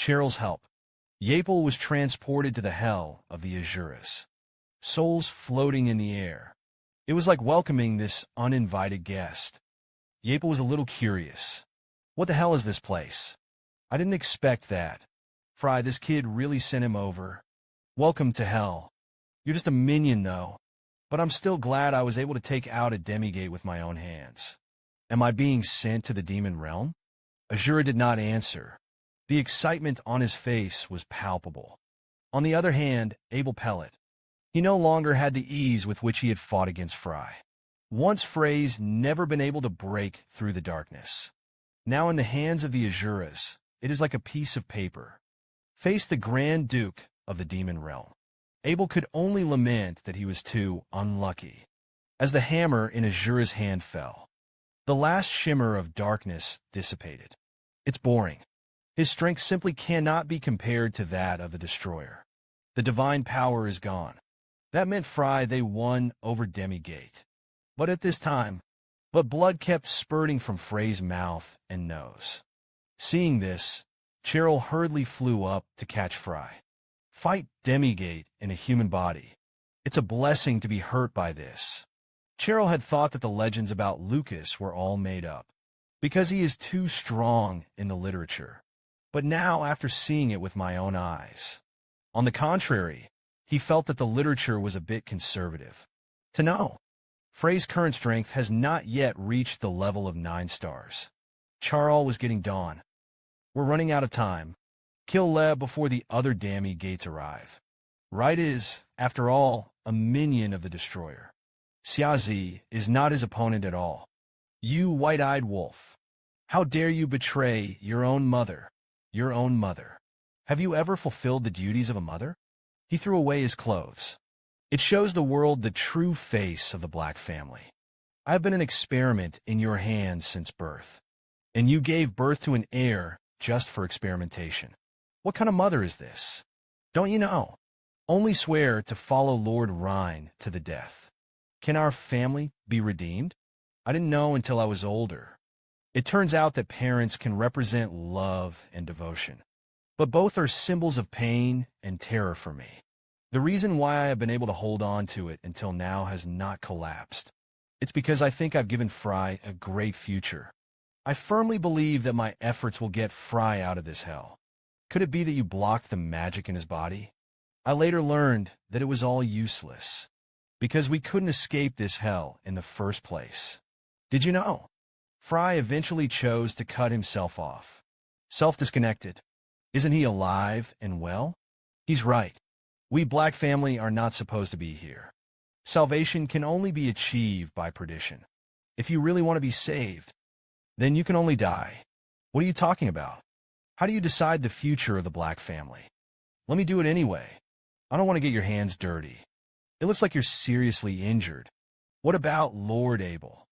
Cheryl's help. Yapel was transported to the hell of the Asuras. Souls floating in the air. It was like welcoming this uninvited guest. Yapel was a little curious. What the hell is this place? I didn't expect that. Frey, this kid really sent him over. Welcome to hell. You're just a minion, though. But I'm still glad I was able to take out a demigate with my own hands. Am I being sent to the demon realm? Asura did not answer. The excitement on his face was palpable. On the other hand, Abel Pellet. He no longer had the ease with which he had fought against Frey. Once Frey's never been able to break through the darkness. Now in the hands of the Asuras, it is like a piece of paper. Face the Grand Duke of the demon realm. Abel could only lament that he was too unlucky. As the hammer in Asura's hand fell, the last shimmer of darkness dissipated. It's boring. His strength simply cannot be compared to that of the destroyer. The divine power is gone. That meant Frey they won over Demigate. But at this time, blood kept spurting from Frey's mouth and nose. Seeing this, Cheryl hurriedly flew up to catch Frey. Fight Demigate in a human body. It's a blessing to be hurt by this. Cheryl had thought that the legends about Lucas were all made up, because he is too strong in the literature. But now, after seeing it with my own eyes, on the contrary, he felt that the literature was a bit conservative. To know, Frey's current strength has not yet reached the level of 9 stars. Charl was getting dawn. We're running out of time. Kill Leb before the other Dammy gates arrive. Right is, after all, a minion of the destroyer. Xiazi is not his opponent at all. You white-eyed wolf. How dare you betray your own mother? Your own mother. Have you ever fulfilled the duties of a mother? He threw away his clothes. It shows the world the true face of the Black family. I have been an experiment in your hands since birth. And you gave birth to an heir just for experimentation. What kind of mother is this? Don't you know? Only swear to follow Lord Rhine to the death. Can our family be redeemed? I didn't know until I was older. It turns out that parents can represent love and devotion. But both are symbols of pain and terror for me. The reason why I have been able to hold on to it until now has not collapsed. It's because I think I've given Frey a great future. I firmly believe that my efforts will get Frey out of this hell. Could it be that you blocked the magic in his body? I later learned that it was all useless, because we couldn't escape this hell in the first place. Did you know? Frey eventually chose to cut himself off. Self-disconnected. Isn't he alive and well? He's right. We Black family are not supposed to be here. Salvation can only be achieved by perdition. If you really want to be saved, then you can only die. What are you talking about? How do you decide the future of the Black family? Let me do it anyway. I don't want to get your hands dirty. It looks like you're seriously injured. What about Lord Abel?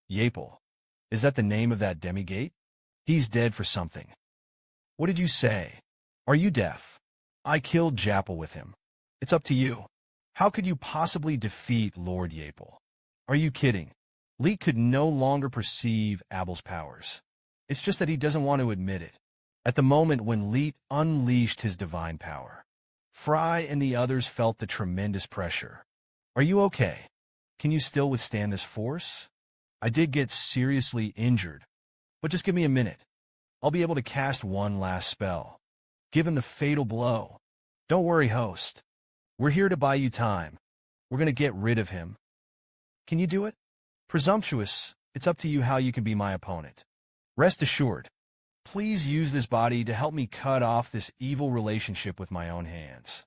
Yapel. Is that the name of that demigate? He's dead for something. What did you say? Are you deaf? I killed Japel with him. It's up to you. How could you possibly defeat Lord Yapel? Are you kidding? Leet could no longer perceive Abel's powers. It's just that he doesn't want to admit it. At the moment when Leet unleashed his divine power, Frey and the others felt the tremendous pressure. Are you okay? Can you still withstand this force? I did get seriously injured, but just give me a minute. I'll be able to cast one last spell. Give him the fatal blow. Don't worry, host. We're here to buy you time. We're going to get rid of him. Can you do it? Presumptuous, it's up to you how you can be my opponent. Rest assured, please use this body to help me cut off this evil relationship with my own hands.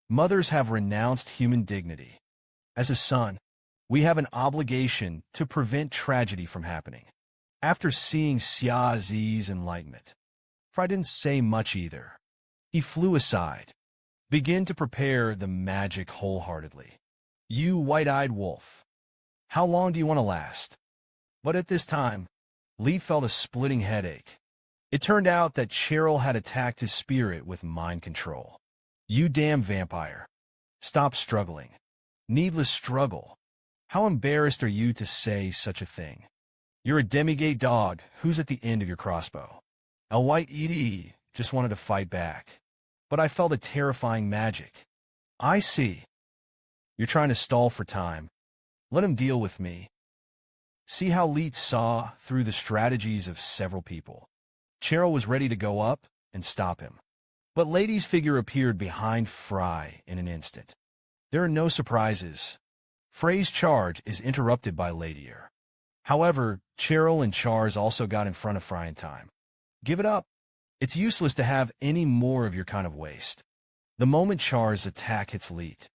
Mothers have renounced human dignity. As a son, we have an obligation to prevent tragedy from happening. After seeing Xia Zi's enlightenment, Frey didn't say much either. He flew aside. Begin to prepare the magic wholeheartedly. You white-eyed wolf. How long do you want to last? But at this time, Lee felt a splitting headache. It turned out that Cheryl had attacked his spirit with mind control. You damn vampire. Stop struggling. Needless struggle. How embarrassed are you to say such a thing? You're a demigate dog who's at the end of your crossbow. El White Edie just wanted to fight back. But I felt a terrifying magic. I see. You're trying to stall for time. Let him deal with me. See how Leet saw through the strategies of several people. Cheryl was ready to go up and stop him. But Lady's figure appeared behind Frey in an instant. There are no surprises. Frey's charge is interrupted by Ladier. However, Cheryl and Char's also got in front of Frey in time. Give it up. It's useless to have any more of your kind of waste. The moment Char's attack hits Leet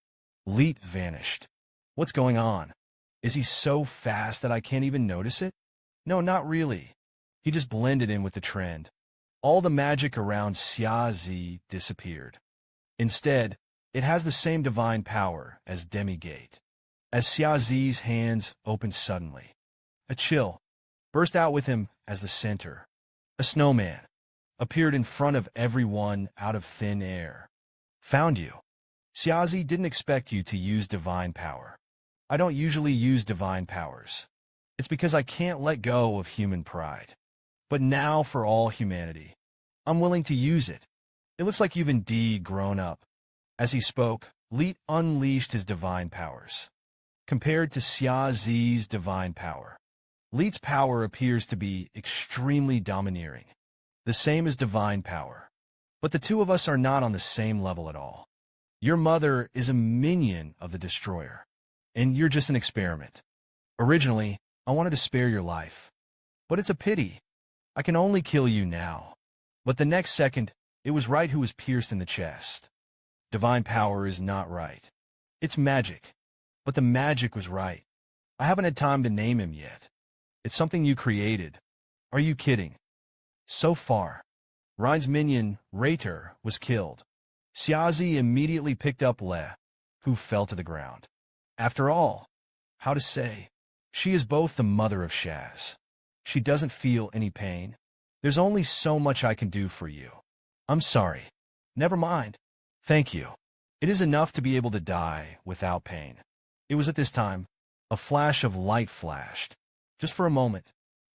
vanished. What's going on? Is he so fast that I can't even notice it? No, not really. He just blended in with the trend. All the magic around Xiazi disappeared. Instead, it has the same divine power as Demigate. As Xiazi's hands opened suddenly, a chill burst out with him as the center. A snowman appeared in front of everyone out of thin air. Found you. Xiazi didn't expect you to use divine power. I don't usually use divine powers. It's because I can't let go of human pride. But now for all humanity, I'm willing to use it. It looks like you've indeed grown up. As he spoke, Leet unleashed his divine powers. Compared to Xiazi's divine power, Leet's power appears to be extremely domineering, the same as divine power. But the two of us are not on the same level at all. Your mother is a minion of the Destroyer, and you're just an experiment. Originally, I wanted to spare your life, but it's a pity. I can only kill you now. But the next second, it was right who was pierced in the chest. Divine power is not right. It's magic. But the magic was right. I haven't had time to name him yet. It's something you created. Are you kidding? So far, Rhine's minion, Rater, was killed. Xiazi immediately picked up Le, who fell to the ground. After all, how to say, she is both the mother of Shaz. She doesn't feel any pain. There's only so much I can do for you. I'm sorry. Never mind. Thank you. It is enough to be able to die without pain. It was at this time, a flash of light flashed. Just for a moment,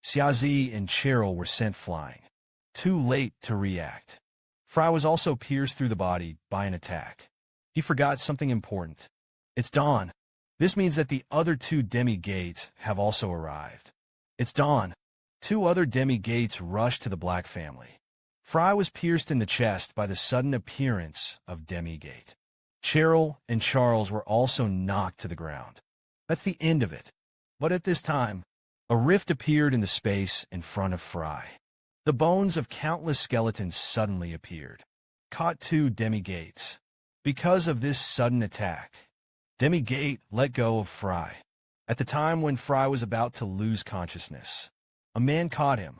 Xiazi and Cheryl were sent flying. Too late to react. Frey was also pierced through the body by an attack. He forgot something important. It's dawn. This means that the other two demi-gates have also arrived. It's dawn. Two other demi-gates rushed to the Black family. Frey was pierced in the chest by the sudden appearance of Demigate. Cheryl and Charles were also knocked to the ground. That's the end of it. But at this time, a rift appeared in the space in front of Frey. The bones of countless skeletons suddenly appeared, caught two demi-gates. Because of this sudden attack, Demigate let go of Frey. At the time when Frey was about to lose consciousness, a man caught him.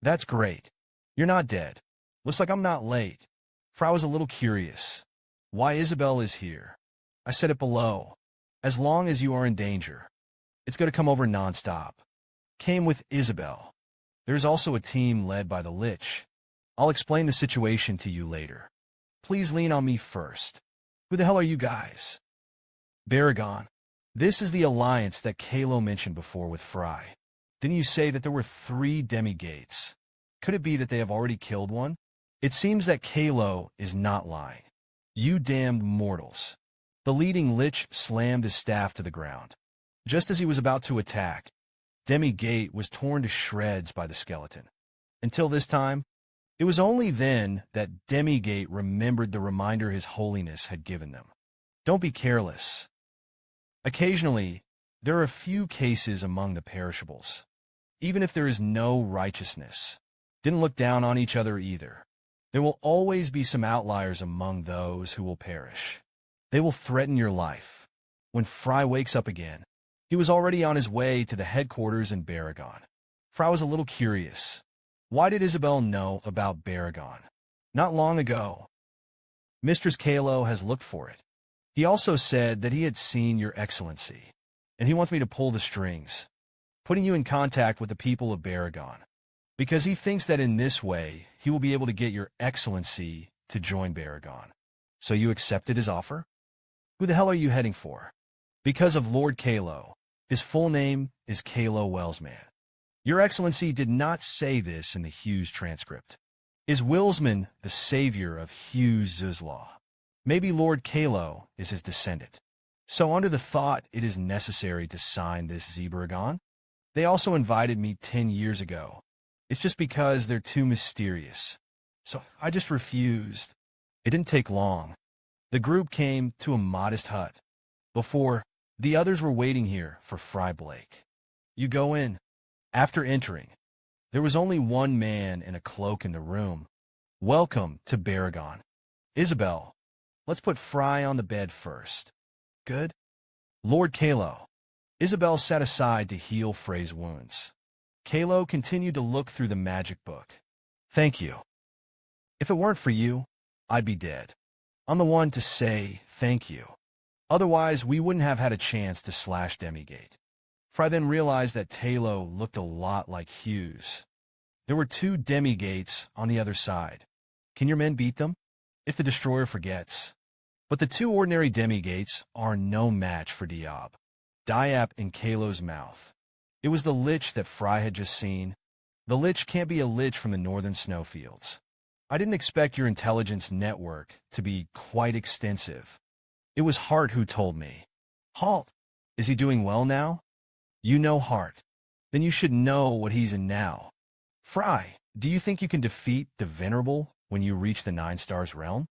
That's great. You're not dead. Looks like I'm not late. Frey was a little curious. Why Isabel is here? I said it below. As long as you are in danger, it's going to come over nonstop. Came with Isabel. There's also a team led by the Lich. I'll explain the situation to you later. Please lean on me first. Who the hell are you guys? Baragon. This is the alliance that Kalo mentioned before with Frey. Didn't you say that there were 3 demi-gates? Could it be that they have already killed one? It seems that Kalo is not lying. You damned mortals. The leading Lich slammed his staff to the ground. Just as he was about to attack, Demigate was torn to shreds by the skeleton. Until this time, it was only then that Demigate remembered the reminder His Holiness had given them. Don't be careless. Occasionally, there are a few cases among the perishables. Even if there is no righteousness, didn't look down on each other either. There will always be some outliers among those who will perish. They will threaten your life. When Frey wakes up again, he was already on his way to the headquarters in Baragon. Frey was a little curious. Why did Isabel know about Baragon? Not long ago. Mistress Kalo has looked for it. He also said that he had seen your excellency, and he wants me to pull the strings, putting you in contact with the people of Baragon, because he thinks that in this way he will be able to get your excellency to join Baragon. So you accepted his offer? Who the hell are you heading for? Because of Lord Kalo. His full name is Kalo Wellsman. Your excellency did not say this in the Hughes transcript. Is Wilsman the savior of Hugh Zuzlaw? Maybe Lord Kalo is his descendant. So under the thought it is necessary to sign this Baragon? They also invited me 10 years ago. It's just because they're too mysterious. So I just refused. It didn't take long. The group came to a modest hut. Before, the others were waiting here for Frey Blake. You go in. After entering, there was only one man in a cloak in the room. Welcome to Baragon. Isabel, let's put Frey on the bed first. Good? Lord Kalo. Isabel sat aside to heal Frey's wounds. Kalo continued to look through the magic book. Thank you. If it weren't for you, I'd be dead. I'm the one to say thank you. Otherwise, we wouldn't have had a chance to slash Demigate. Frey then realized that Talo looked a lot like Hughes. There were 2 Demigates on the other side. Can your men beat them? If the destroyer forgets. But the 2 ordinary Demigates are no match for Diab in Kalo's mouth. It was the lich that Frey had just seen. The lich can't be a lich from the northern snowfields. I didn't expect your intelligence network to be quite extensive. It was Hart who told me. Halt. Is he doing well now? You know Hart. Then you should know what he's in now. Frey, do you think you can defeat the Venerable when you reach the 9 Stars realm?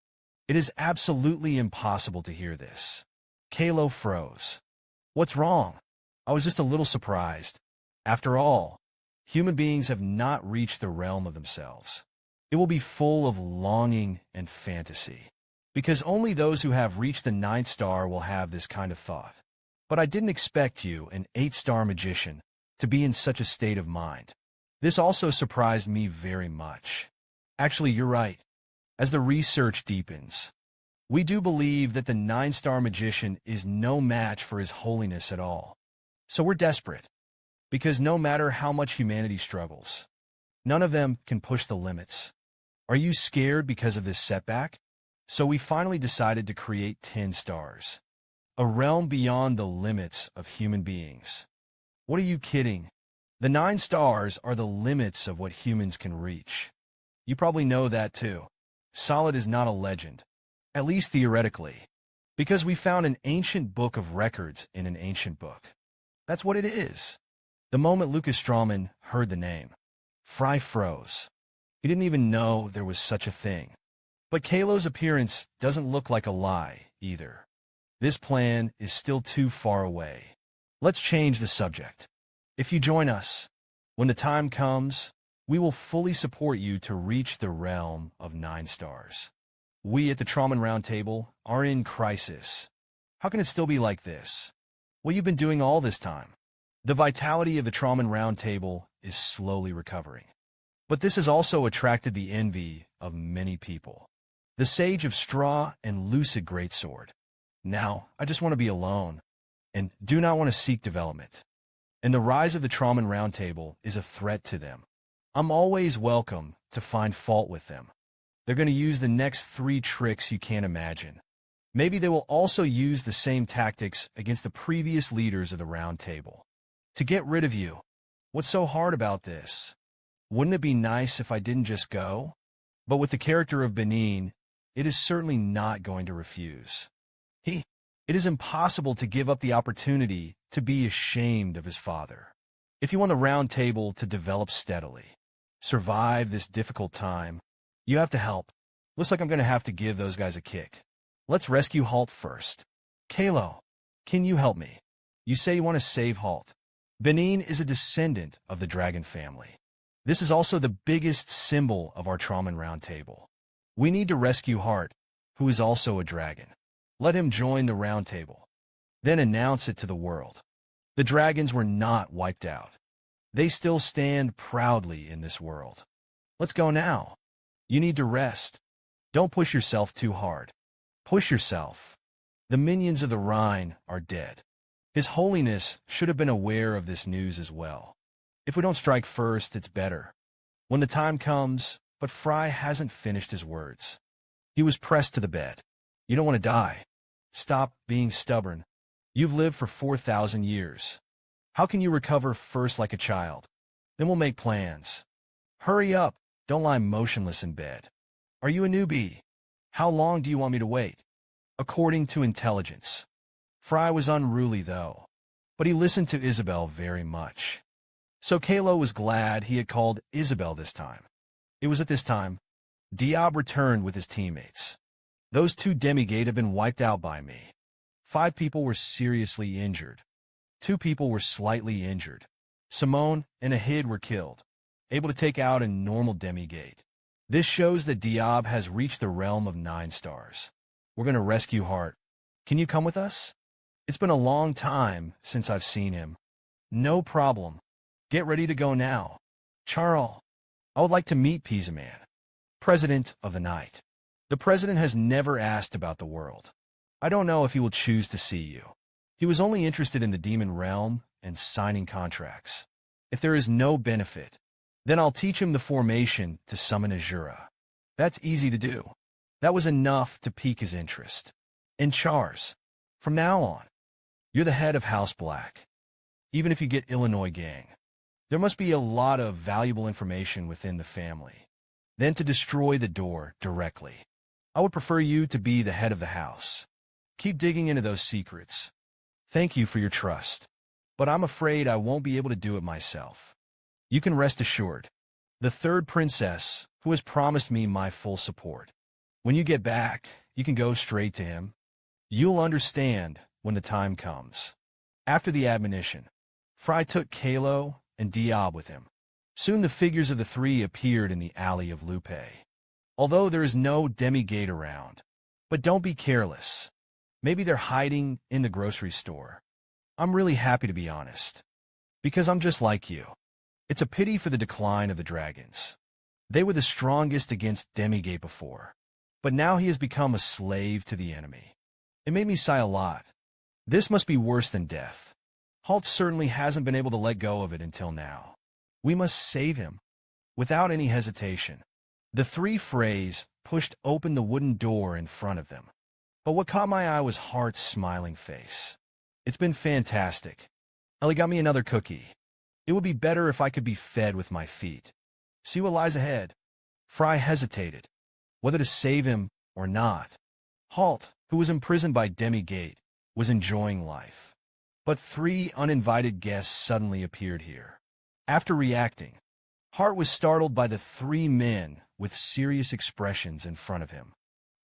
It is absolutely impossible to hear this. Kalo froze. What's wrong? I was just a little surprised. After all, human beings have not reached the realm of themselves. It will be full of longing and fantasy, because only those who have reached the 9th star will have this kind of thought. But I didn't expect you, an 8-star magician, to be in such a state of mind. This also surprised me very much. Actually, you're right. As the research deepens, we do believe that the 9-star magician is no match for his holiness at all. So we're desperate, because no matter how much humanity struggles, none of them can push the limits. Are you scared because of this setback? So we finally decided to create 10 stars. A realm beyond the limits of human beings. What are you kidding? The 9 stars are the limits of what humans can reach. You probably know that too. Solid is not a legend, at least theoretically, because we found an ancient book of records in an ancient book. That's what it is. The moment Lucas Traumen heard the name, Frey froze. He didn't even know there was such a thing. But Kalo's appearance doesn't look like a lie, either. This plan is still too far away. Let's change the subject. If you join us, when the time comes, we will fully support you to reach the realm of 9 stars. We at the Traumen Round Table are in crisis. How can it still be like this? Well, you've been doing all this time. The vitality of the Traumen Round Table is slowly recovering. But this has also attracted the envy of many people. The Sage of Straw and Lucid Greatsword. Now, I just want to be alone, and do not want to seek development. And the rise of the Traumen Round Table is a threat to them. I'm always welcome to find fault with them. They're going to use the next 3 tricks you can't imagine. Maybe they will also use the same tactics against the previous leaders of the Round Table. To get rid of you. What's so hard about this? Wouldn't it be nice if I didn't just go? But with the character of Benin, it is certainly not going to refuse. It is impossible to give up the opportunity to be ashamed of his father. If you want the Round Table to develop steadily, survive this difficult time, you have to help. Looks like I'm going to have to give those guys a kick. Let's rescue Halt first. Kalo, can you help me? You say you want to save Halt. Benin is a descendant of the dragon family. This is also the biggest symbol of our Traumen Round Table. We need to rescue Hart, who is also a dragon. Let him join the Round Table. Then announce it to the world. The dragons were not wiped out. They still stand proudly in this world. Let's go now. You need to rest. Don't push yourself too hard. Push yourself. The minions of the Rhine are dead. His Holiness should have been aware of this news as well. If we don't strike first, it's better. When the time comes, but Frey hasn't finished his words. He was pressed to the bed. You don't want to die. Stop being stubborn. You've lived for 4,000 years. How can you recover first like a child? Then we'll make plans. Hurry up. Don't lie motionless in bed. Are you a newbie? How long do you want me to wait? According to intelligence. Frey was unruly, though, but he listened to Isabel very much. So Kalo was glad he had called Isabel this time. It was at this time Diab returned with his teammates. Those 2 demigate have been wiped out by me. 5 people were seriously injured. 2 people were slightly injured. Simone and Ahid were killed, able to take out a normal demigate. This shows that Diab has reached the realm of 9 stars. We're going to rescue Hart. Can you come with us? It's been a long time since I've seen him. No problem. Get ready to go now. Charles, I would like to meet Pizaman, President of the Night. The President has never asked about the world. I don't know if he will choose to see you. He was only interested in the demon realm and signing contracts. If there is no benefit, then I'll teach him the formation to summon Asura. That's easy to do. That was enough to pique his interest. And Charles, from now on, you're the head of House Black. Even if you get Illinois gang, there must be a lot of valuable information within the family. Then to destroy the door directly. I would prefer you to be the head of the house. Keep digging into those secrets. Thank you for your trust. But I'm afraid I won't be able to do it myself. You can rest assured. The 3rd princess, who has promised me my full support. When you get back, you can go straight to him. You'll understand when the time comes. After the admonition, Frey took Kalo and Diab with him. Soon the figures of the 3 appeared in the alley of Lupe. Although there is no demigate around. But don't be careless. Maybe they're hiding in the grocery store. I'm really happy, to be honest. Because I'm just like you. It's a pity for the decline of the dragons. They were the strongest against demigate before. But now he has become a slave to the enemy. It made me sigh a lot. This must be worse than death. Halt certainly hasn't been able to let go of it until now. We must save him. Without any hesitation, the 3 Freys pushed open the wooden door in front of them. But what caught my eye was Hart's smiling face. It's been fantastic. Ellie got me another cookie. It would be better if I could be fed with my feet. See what lies ahead. Frey hesitated, whether to save him or not. Halt, who was imprisoned by demigate, was enjoying life. But 3 uninvited guests suddenly appeared here. After reacting, Hart was startled by the 3 men with serious expressions in front of him.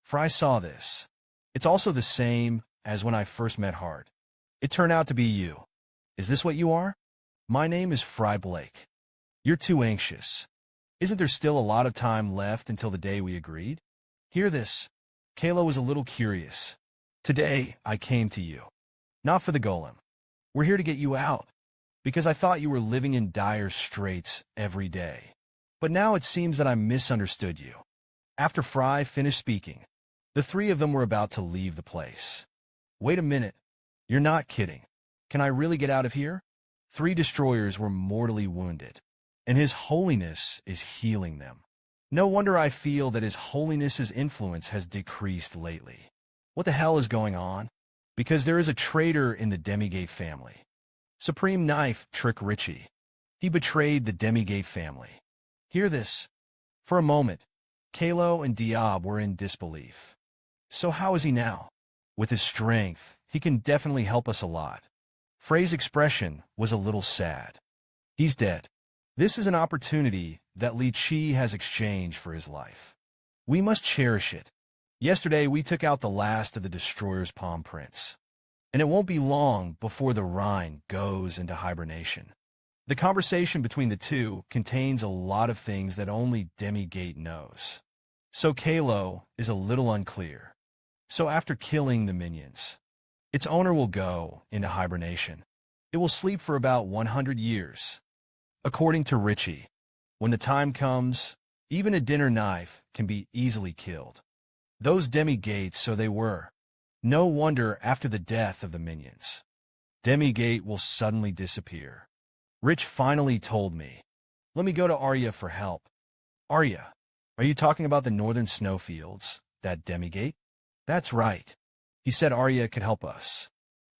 Frey saw this. It's also the same as when I first met Hart. It turned out to be you. Is this what you are? My name is Frey Blake. You're too anxious. Isn't there still a lot of time left until the day we agreed? Hear this. Kalo was a little curious. Today, I came to you. Not for the golem. We're here to get you out. Because I thought you were living in dire straits every day. But now it seems that I misunderstood you. After Frey finished speaking, the 3 of them were about to leave the place. Wait a minute. You're not kidding. Can I really get out of here? 3 destroyers were mortally wounded, and His Holiness is healing them. No wonder I feel that His Holiness's influence has decreased lately. What the hell is going on? Because there is a traitor in the Demigate family. Supreme Knife Trick Richie. He betrayed the Demigate family. Hear this. For a moment, Kalo and Diab were in disbelief. So how is he now? With his strength, he can definitely help us a lot. Frey's expression was a little sad. He's dead. This is an opportunity that Li Chi has exchanged for his life. We must cherish it. Yesterday, we took out the last of the Destroyer's palm prints. And it won't be long before the Rhine goes into hibernation. The conversation between the two contains a lot of things that only Demigate knows. So Kalo is a little unclear. So after killing the minions, its owner will go into hibernation. It will sleep for about 100 years. According to Richie, when the time comes, even a dinner knife can be easily killed. Those Demigates, so they were. No wonder after the death of the minions, Demigate will suddenly disappear. Rich finally told me. Let me go to Arya for help. Arya, are you talking about the northern snowfields, that Demigate? That's right. He said Arya could help us.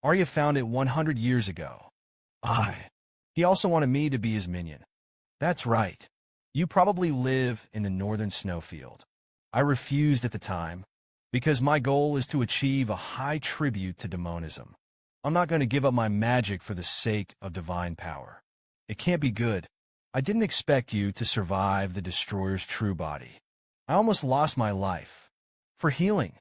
Arya found it 100 years ago. He also wanted me to be his minion. That's right. You probably live in the northern snowfield. I refused at the time, because my goal is to achieve a high tribute to demonism. I'm not going to give up my magic for the sake of divine power. It can't be good. I didn't expect you to survive the destroyer's true body. I almost lost my life. For healing.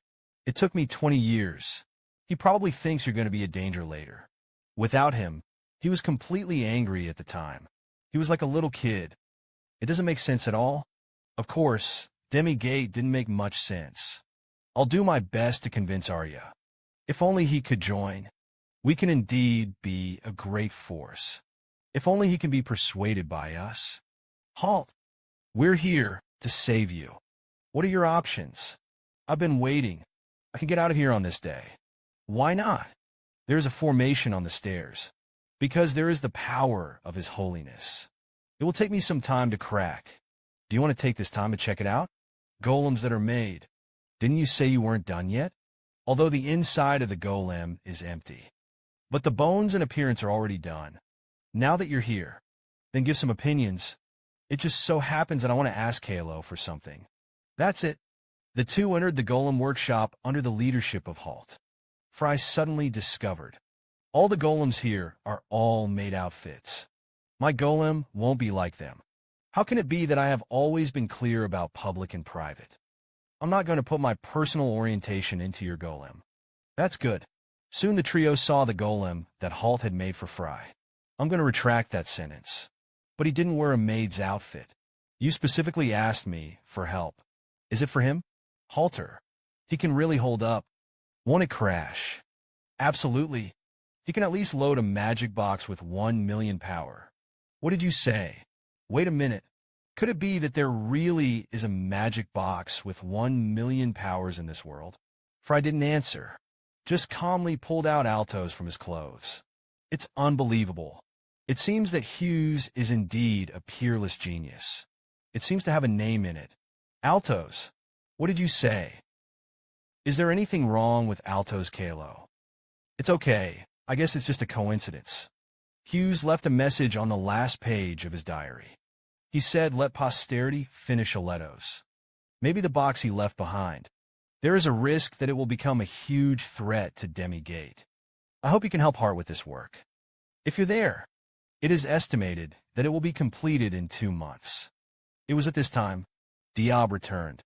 It took me 20 years. He probably thinks you're going to be a danger later. Without him, he was completely angry at the time. He was like a little kid. It doesn't make sense at all. Of course, Demigate didn't make much sense. I'll do my best to convince Arya. If only he could join. We can indeed be a great force. If only he can be persuaded by us. Halt. We're here to save you. What are your options? I've been waiting. I can get out of here on this day. Why not? There's a formation on the stairs. Because there is the power of His Holiness. It will take me some time to crack. Do you want to take this time to check it out? Golems that are made. Didn't you say you weren't done yet? Although the inside of the golem is empty. But the bones and appearance are already done. Now that you're here, then give some opinions. It just so happens that I want to ask Halo for something. That's it. The two entered the golem workshop under the leadership of Halt. Frey suddenly discovered. All the golems here are all made outfits. My golem won't be like them. How can it be that I have always been clear about public and private? I'm not going to put my personal orientation into your golem. That's good. Soon the trio saw the golem that Halt had made for Frey. I'm going to retract that sentence. But he didn't wear a maid's outfit. You specifically asked me for help. Is it for him? Halter. He can really hold up. Won't it crash? Absolutely. He can at least load a magic box with 1 million power. What did you say? Wait a minute. Could it be that there really is a magic box with 1 million powers in this world? Frey didn't answer. Just calmly pulled out altos from his clothes. It's unbelievable. It seems that Hughes is indeed a peerless genius. It seems to have a name in it. Altos. What did you say? Is there anything wrong with altos, Kalo? It's okay. I guess it's just a coincidence. Hughes left a message on the last page of his diary. He said, let posterity finish Aletos. Maybe the box he left behind. There is a risk that it will become a huge threat to Demigate. I hope you can help Hart with this work. If you're there, it is estimated that it will be completed in 2 months. It was at this time, Diab returned.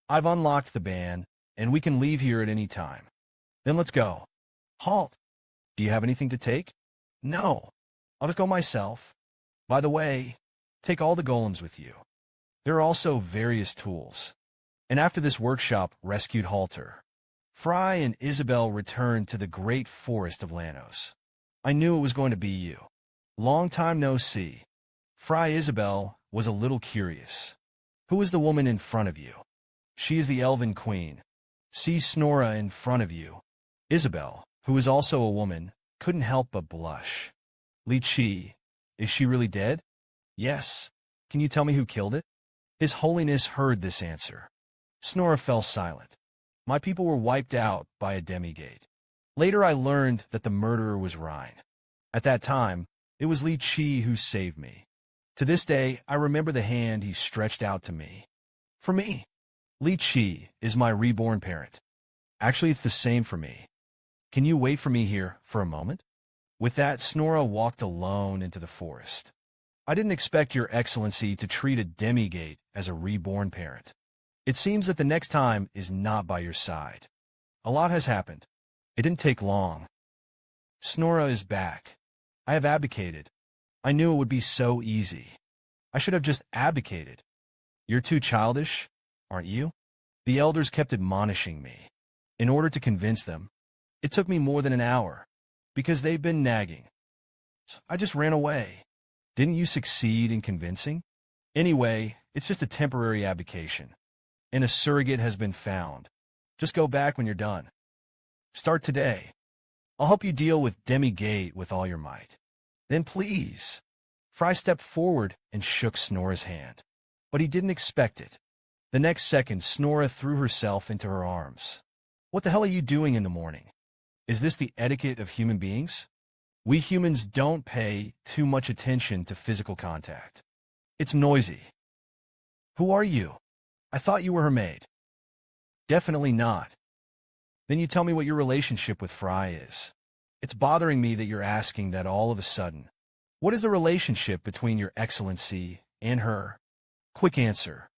I've unlocked the ban, and we can leave here at any time. Then let's go. Halt. Do you have anything to take? No. I'll just go myself. By the way, take all the golems with you. There are also various tools. And after this workshop rescued Halter, Frey and Isabel returned to the great forest of Lanos. I knew it was going to be you. Long time no see. Frey Isabel was a little curious. Who is the woman in front of you? She is the Elven Queen. See Snora in front of you. Isabel, who is also a woman, couldn't help but blush. Li Chi, is she really dead? Yes. Can you tell me who killed it? His Holiness heard this answer. Snora fell silent. My people were wiped out by a demigate. Later I learned that the murderer was Rhine. At that time, it was Li Chi who saved me. To this day, I remember the hand he stretched out to me. For me, Li Chi is my reborn parent. Actually, it's the same for me. Can you wait for me here for a moment? With that, Snora walked alone into the forest. I didn't expect your excellency to treat a demigate as a reborn parent. It seems that the next time is not by your side. A lot has happened. It didn't take long. Snora is back. I have abdicated. I knew it would be so easy. I should have just abdicated. You're too childish, aren't you? The elders kept admonishing me. In order to convince them, it took me more than an hour, because they've been nagging. So I just ran away. Didn't you succeed in convincing? Anyway, it's just a temporary abdication. And a surrogate has been found. Just go back when you're done. Start today. I'll help you deal with Demigate with all your might. Then please. Frey stepped forward and shook Snora's hand. But he didn't expect it. The next second, Snora threw herself into her arms. What the hell are you doing in the morning? Is this the etiquette of human beings? We humans don't pay too much attention to physical contact. It's noisy. Who are you? I thought you were her maid. Definitely not. Then you tell me what your relationship with Frey is. It's bothering me that you're asking that all of a sudden. What is the relationship between your excellency and her? Quick answer.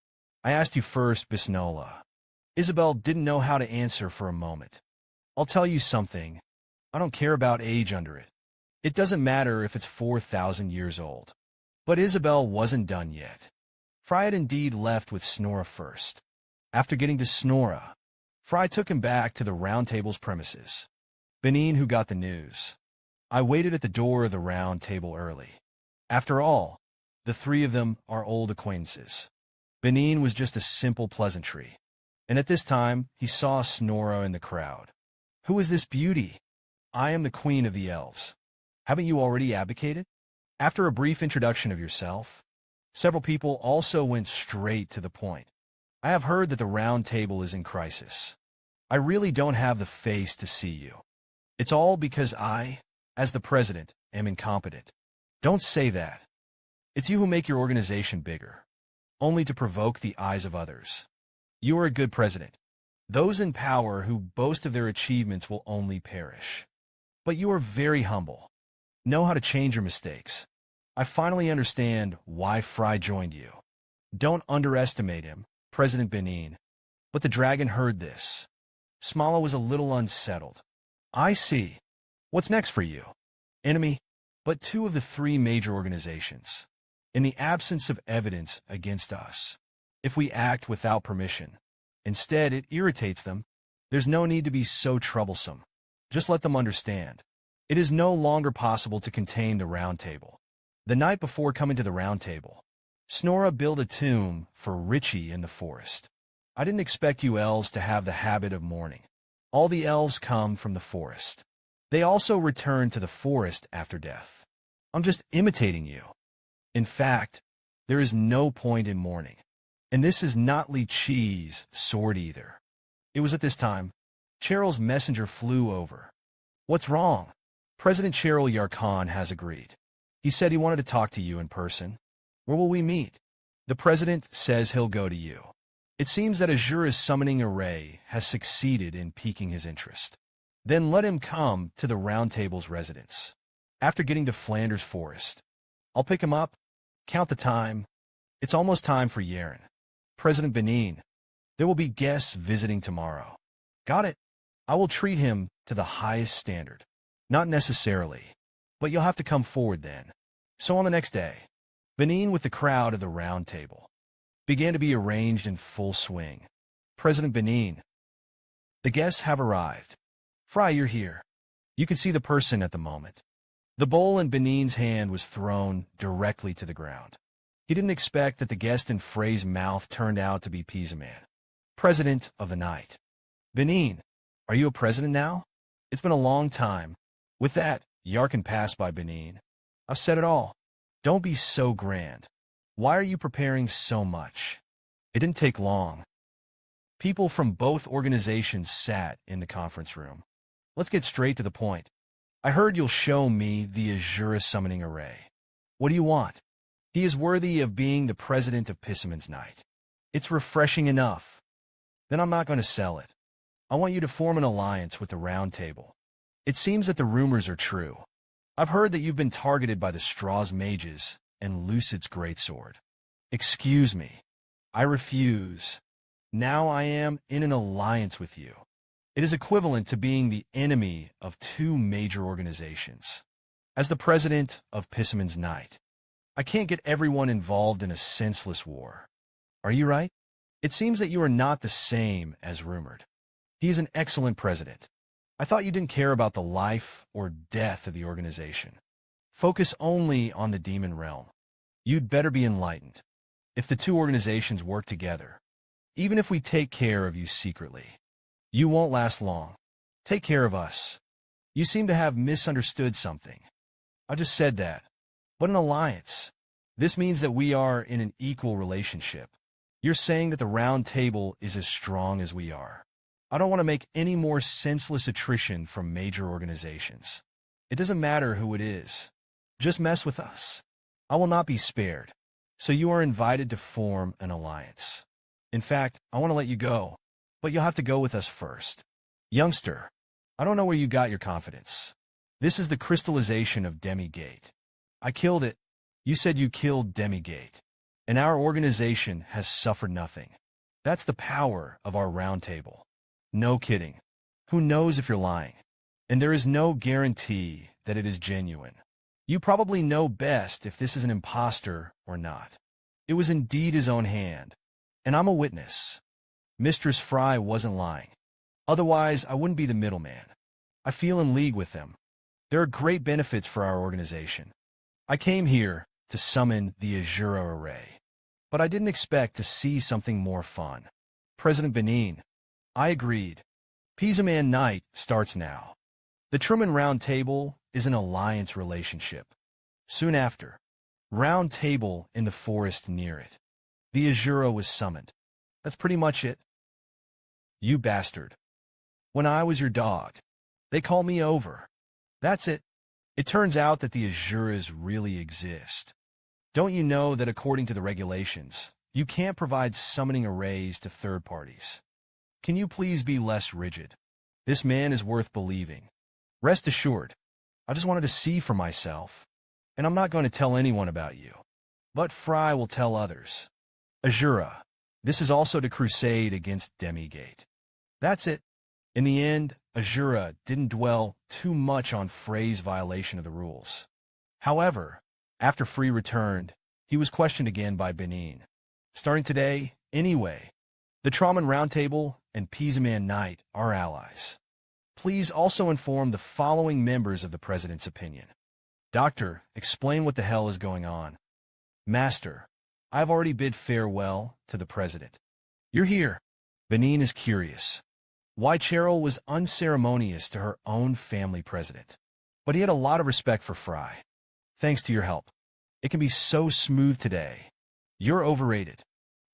I asked you first, Bisnola. Isabel didn't know how to answer for a moment. I'll tell you something. I don't care about age under it. It doesn't matter if it's 4,000 years old. But Isabel wasn't done yet. Frey had indeed left with Snora first. After getting to Snora, Frey took him back to the Round Table's premises. Benin who got the news. I waited at the door of the Round Table early. After all, the three of them are old acquaintances. Benin was just a simple pleasantry. And at this time, he saw Snora in the crowd. Who is this beauty? I am the Queen of the Elves. Haven't you already abdicated? After a brief introduction of yourself, several people also went straight to the point. I have heard that the Round Table is in crisis. I really don't have the face to see you. It's all because I, as the president, am incompetent. Don't say that. It's you who make your organization bigger, only to provoke the eyes of others. You are a good president. Those in power who boast of their achievements will only perish. But you are very humble. Know how to change your mistakes. I finally understand why Frey joined you. Don't underestimate him, President Benin. But the dragon heard this. Smala was a little unsettled. I see. What's next for you? Enemy, but two of the three major organizations. In the absence of evidence against us, if we act without permission, instead it irritates them, there's no need to be so troublesome. Just let them understand. It is no longer possible to contain the Round Table. The night before coming to the Round Table, Snora built a tomb for Richie in the forest. I didn't expect you elves to have the habit of mourning. All the elves come from the forest. They also return to the forest after death. I'm just imitating you. In fact, there is no point in mourning. And this is not Li Chi's sword either. It was at this time, Cheryl's messenger flew over. What's wrong? President Cheryl Yarkhan has agreed. He said he wanted to talk to you in person. Where will we meet? The president says he'll go to you. It seems that Asura's summoning array has succeeded in piquing his interest. Then let him come to the Round Table's residence. After getting to Flanders Forest, I'll pick him up, count the time. It's almost time for Yaren. President Benin, there will be guests visiting tomorrow. Got it. I will treat him to the highest standard. Not necessarily, but you'll have to come forward then. So on the next day, Benin with the crowd of the Round Table began to be arranged in full swing. President Benin, the guests have arrived. Frey, you're here. You can see the person at the moment. The bowl in Benin's hand was thrown directly to the ground. He didn't expect that the guest in Frey's mouth turned out to be Pizaman, president of the night. Benin, are you a president now? It's been a long time. With that, Yarkhan passed by Benin. I've said it all. Don't be so grand. Why are you preparing so much? It didn't take long. People from both organizations sat in the conference room. Let's get straight to the point. I heard you'll show me the Asura summoning array. What do you want? He is worthy of being the president of Pissaman's Night. It's refreshing enough. Then I'm not going to sell it. I want you to form an alliance with the Round Table. It seems that the rumors are true. I've heard that you've been targeted by the Straw's mages and Lucid's greatsword. Excuse me. I refuse. Now I am in an alliance with you. It is equivalent to being the enemy of two major organizations. As the president of Pissaman's Night, I can't get everyone involved in a senseless war. Are you right? It seems that you are not the same as rumored. He is an excellent president. I thought you didn't care about the life or death of the organization. Focus only on the demon realm. You'd better be enlightened. If the two organizations work together, even if we take care of you secretly, you won't last long. Take care of us. You seem to have misunderstood something. I just said that. But an alliance. This means that we are in an equal relationship. You're saying that the Round Table is as strong as we are. I don't want to make any more senseless attrition from major organizations. It doesn't matter who it is. Just mess with us. I will not be spared. So you are invited to form an alliance. In fact, I want to let you go, but you'll have to go with us first. Youngster, I don't know where you got your confidence. This is the crystallization of Demigate. I killed it. You said you killed Demigate. And our organization has suffered nothing. That's the power of our round table. No kidding. Who knows if you're lying? And there is no guarantee that it is genuine. You probably know best if this is an imposter or not. It was indeed his own hand. And I'm a witness. Mistress Frey wasn't lying. Otherwise, I wouldn't be the middleman. I feel in league with them. There are great benefits for our organization. I came here to summon the Asura array. But I didn't expect to see something more fun. President Benin. I agreed. Pizaman Night starts now. The Traumen Round Table is an alliance relationship. Soon after, Round Table in the forest near it. The Asura was summoned. That's pretty much it. You bastard. When I was your dog, they called me over. That's it. It turns out that the Asuras really exist. Don't you know that according to the regulations, you can't provide summoning arrays to third parties? Can you please be less rigid? This man is worth believing. Rest assured, I just wanted to see for myself, and I'm not going to tell anyone about you. But Frey will tell others. Asura, this is also the crusade against Demigate. That's it. In the end, Asura didn't dwell too much on Frey's violation of the rules. However, after Frey returned, he was questioned again by Benin. Starting today, anyway, the Traumen Roundtable and Pizaman Night are allies. Please also inform the following members of the President's opinion. Doctor, explain what the hell is going on. Master, I've already bid farewell to the President. You're here. Benin is curious. Why Cheryl was unceremonious to her own family president. But he had a lot of respect for Frey. Thanks to your help. It can be so smooth today. You're overrated.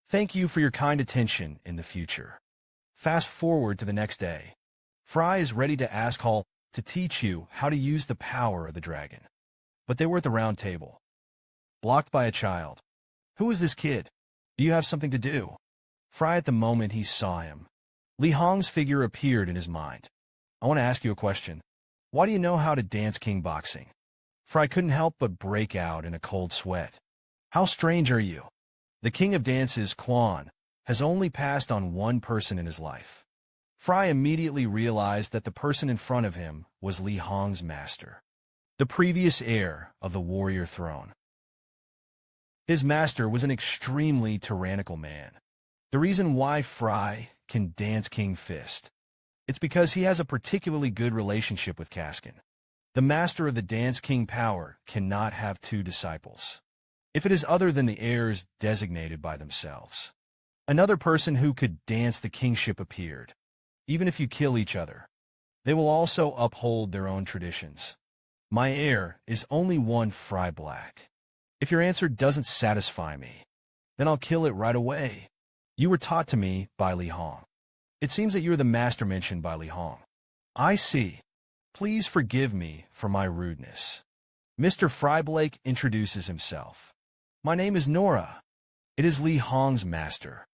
Thank you for your kind attention in the future. Fast forward to the next day. Frey is ready to ask Halt to teach you how to use the power of the dragon. But they were at the round table. Blocked by a child. Who is this kid? Do you have something to do? Frey at the moment he saw him. Li Hong's figure appeared in his mind. I want to ask you a question. Why do you know how to dance king boxing? Frey couldn't help but break out in a cold sweat. How strange are you? The king of dances, Quan, has only passed on one person in his life. Frey immediately realized that the person in front of him was Li Hong's master, the previous heir of the warrior throne. His master was an extremely tyrannical man. The reason why Frey can dance King Fist, it's because he has a particularly good relationship with Caskin. The master of the Dance King power cannot have two disciples, if it is other than the heirs designated by themselves. Another person who could dance the kingship appeared. Even if you kill each other, they will also uphold their own traditions. My heir is only one Frey Blake. If your answer doesn't satisfy me, then I'll kill it right away. You were taught to me by Li Hong. It seems that you're the master mentioned by Li Hong. I see. Please forgive me for my rudeness. Mr. Frey Blake introduces himself. My name is Nora. It is Li Hong's master.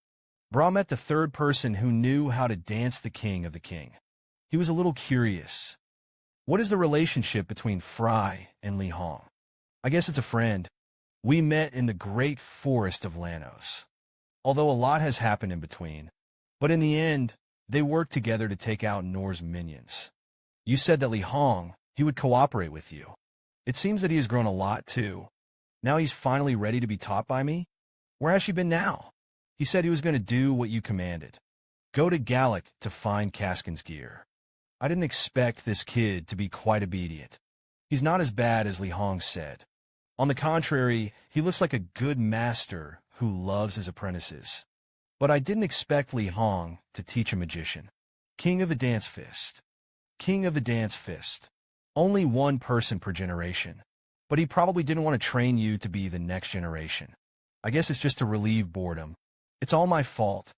Bra met the third person who knew how to dance the king of the king. He was a little curious. What is the relationship between Frey and Li Hong? I guess it's a friend. We met in the great forest of Lanos. Although a lot has happened in between. But in the end, they worked together to take out Nor's minions. You said that Li Hong, he would cooperate with you. It seems that he has grown a lot too. Now he's finally ready to be taught by me? Where has she been now? He said he was going to do what you commanded. Go to Gallic to find Caskin's gear. I didn't expect this kid to be quite obedient. He's not as bad as Li Hong said. On the contrary, he looks like a good master who loves his apprentices. But I didn't expect Li Hong to teach a magician. King of the Dance Fist. King of the Dance Fist. Only one person per generation. But he probably didn't want to train you to be the next generation. I guess it's just to relieve boredom. It's all my fault.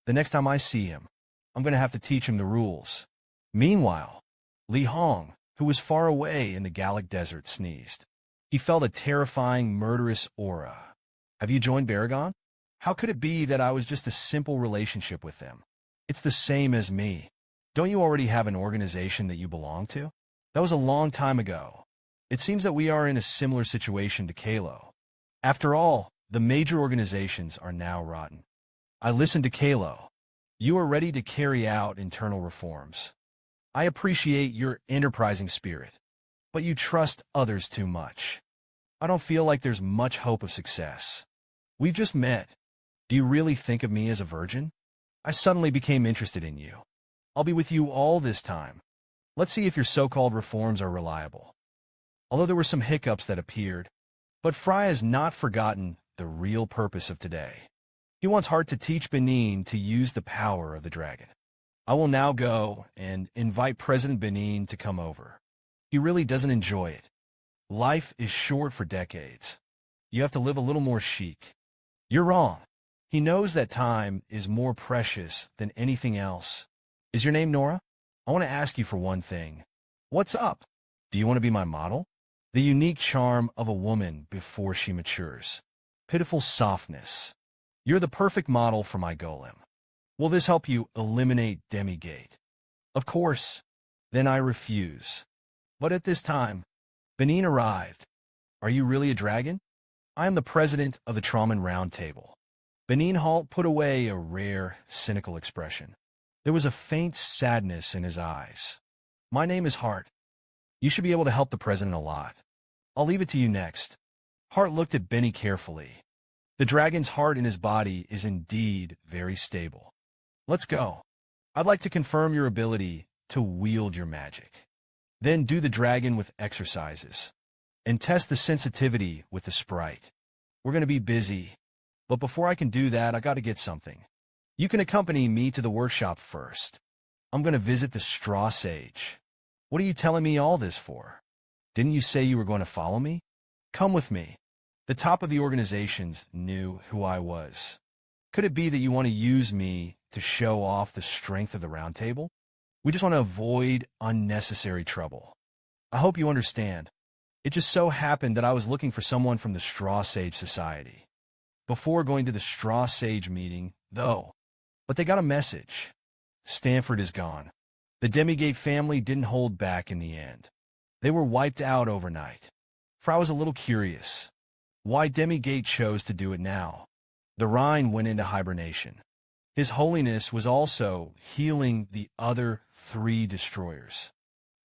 The next time I see him, I'm going to have to teach him the rules. Meanwhile, Li Hong, who was far away in the Gallic desert, sneezed. He felt a terrifying, murderous aura. Have you joined Baragon? How could it be that I was just a simple relationship with them? It's the same as me. Don't you already have an organization that you belong to? That was a long time ago. It seems that we are in a similar situation to Kalo. After all, the major organizations are now rotten. I listened to Kalo. You are ready to carry out internal reforms. I appreciate your enterprising spirit, but you trust others too much. I don't feel like there's much hope of success. We've just met. Do you really think of me as a virgin? I suddenly became interested in you. I'll be with you all this time. Let's see if your so-called reforms are reliable. Although there were some hiccups that appeared, but Frey has not forgotten the real purpose of today. He wants Hart to teach Benin to use the power of the dragon. I will now go and invite President Benin to come over. He really doesn't enjoy it. Life is short for decades. You have to live a little more chic. You're wrong. He knows that time is more precious than anything else. Is your name Nora? I want to ask you for one thing. What's up? Do you want to be my model? The unique charm of a woman before she matures. Pitiful softness. You're the perfect model for my golem. Will this help you eliminate demigate? Of course. Then I refuse. But at this time, Benin arrived. Are you really a dragon? I am the president of the Traumen Round Table. Benin Halt put away a rare, cynical expression. There was a faint sadness in his eyes. My name is Hart. You should be able to help the president a lot. I'll leave it to you next. Hart looked at Benny carefully. The dragon's heart in his body is indeed very stable. Let's go. I'd like to confirm your ability to wield your magic. Then do the dragon with exercises. And test the sensitivity with the sprite. We're going to be busy. But before I can do that, I got to get something. You can accompany me to the workshop first. I'm going to visit the Straw Sage. What are you telling me all this for? Didn't you say you were going to follow me? Come with me. The top of the organizations knew who I was. Could it be that you want to use me to show off the strength of the round table? We just want to avoid unnecessary trouble. I hope you understand. It just so happened that I was looking for someone from the Straw Sage Society. Before going to the Straw Sage meeting, though. But they got a message. Stanford is gone. The Demigate family didn't hold back in the end. They were wiped out overnight. Frey was a little curious. Why Demigate chose to do it now. The Rhine went into hibernation. His Holiness was also healing the other 3 destroyers.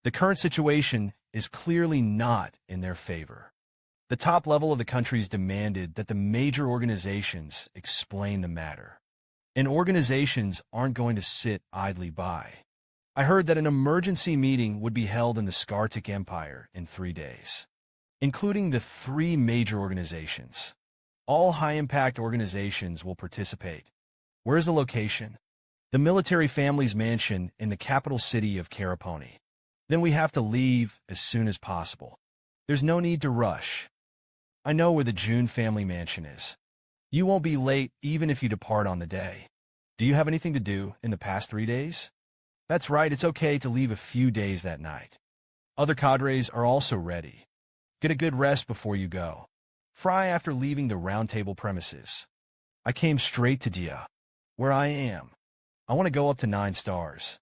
The current situation is clearly not in their favor. The top level of the countries demanded that the major organizations explain the matter. And organizations aren't going to sit idly by. I heard that an emergency meeting would be held in the Skartic Empire in 3 days, including the 3 major organizations. All high-impact organizations will participate. Where is the location? The military family's mansion in the capital city of Karaponi. Then we have to leave as soon as possible. There's no need to rush. I know where the June family mansion is. You won't be late even if you depart on the day. Do you have anything to do in the past 3 days? That's right, it's okay to leave a few days that night. Other cadres are also ready. Get a good rest before you go. Frey after leaving the round table premises. I came straight to Dia, where I am. I want to go up to 9 stars.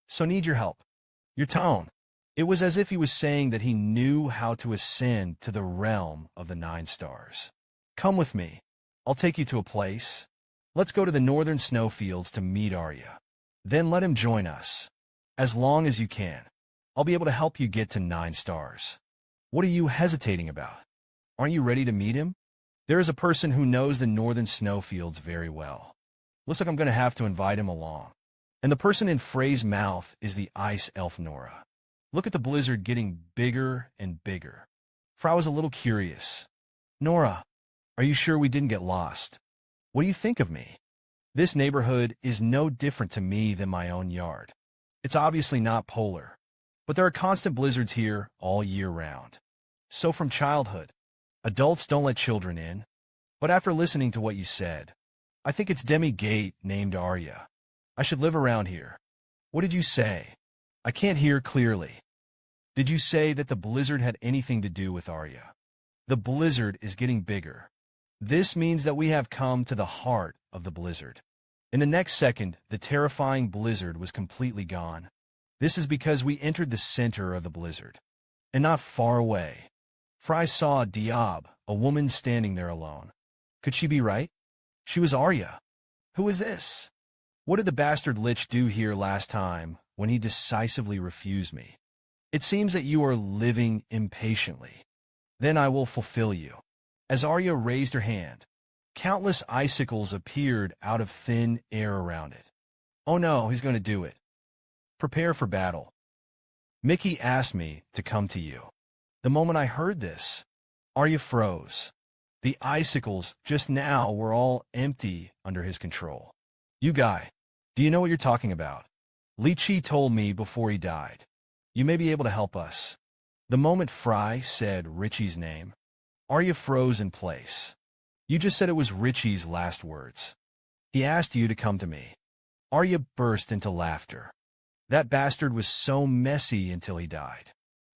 So need your help. Your tone. It was as if he was saying that he knew how to ascend to the realm of the 9 stars. Come with me. I'll take you to a place. Let's go to the northern snowfields to meet Arya. Then let him join us. As long as you can. I'll be able to help you get to 9 stars. What are you hesitating about? Aren't you ready to meet him? There is a person who knows the northern snowfields very well. Looks like I'm going to have to invite him along. And the person in Frey's mouth is the ice elf Nora. Look at the blizzard getting bigger and bigger. Frey was a little curious. Nora, are you sure we didn't get lost? What do you think of me? This neighborhood is no different to me than my own yard. It's obviously not polar, but there are constant blizzards here all year round. So from childhood, adults don't let children in. But after listening to what you said, I think it's Demigate named Arya. I should live around here. What did you say? I can't hear clearly. Did you say that the blizzard had anything to do with Arya? The blizzard is getting bigger. This means that we have come to the heart of the blizzard. In the next second, the terrifying blizzard was completely gone. This is because we entered the center of the blizzard. And not far away, Frey saw Diab, a woman standing there alone. Could she be right? She was Arya. Who is this? What did the bastard lich do here last time when he decisively refused me? It seems that you are living impatiently. Then I will fulfill you. As Arya raised her hand, countless icicles appeared out of thin air around it. Oh no, he's going to do it. Prepare for battle. Mickey asked me to come to you. The moment I heard this, Arya froze. The icicles just now were all empty under his control. You guy, do you know what you're talking about? Lychee told me before he died. You may be able to help us. The moment Frey said Richie's name, Arya froze in place. You just said it was Richie's last words. He asked you to come to me. Arya burst into laughter. That bastard was so messy until he died.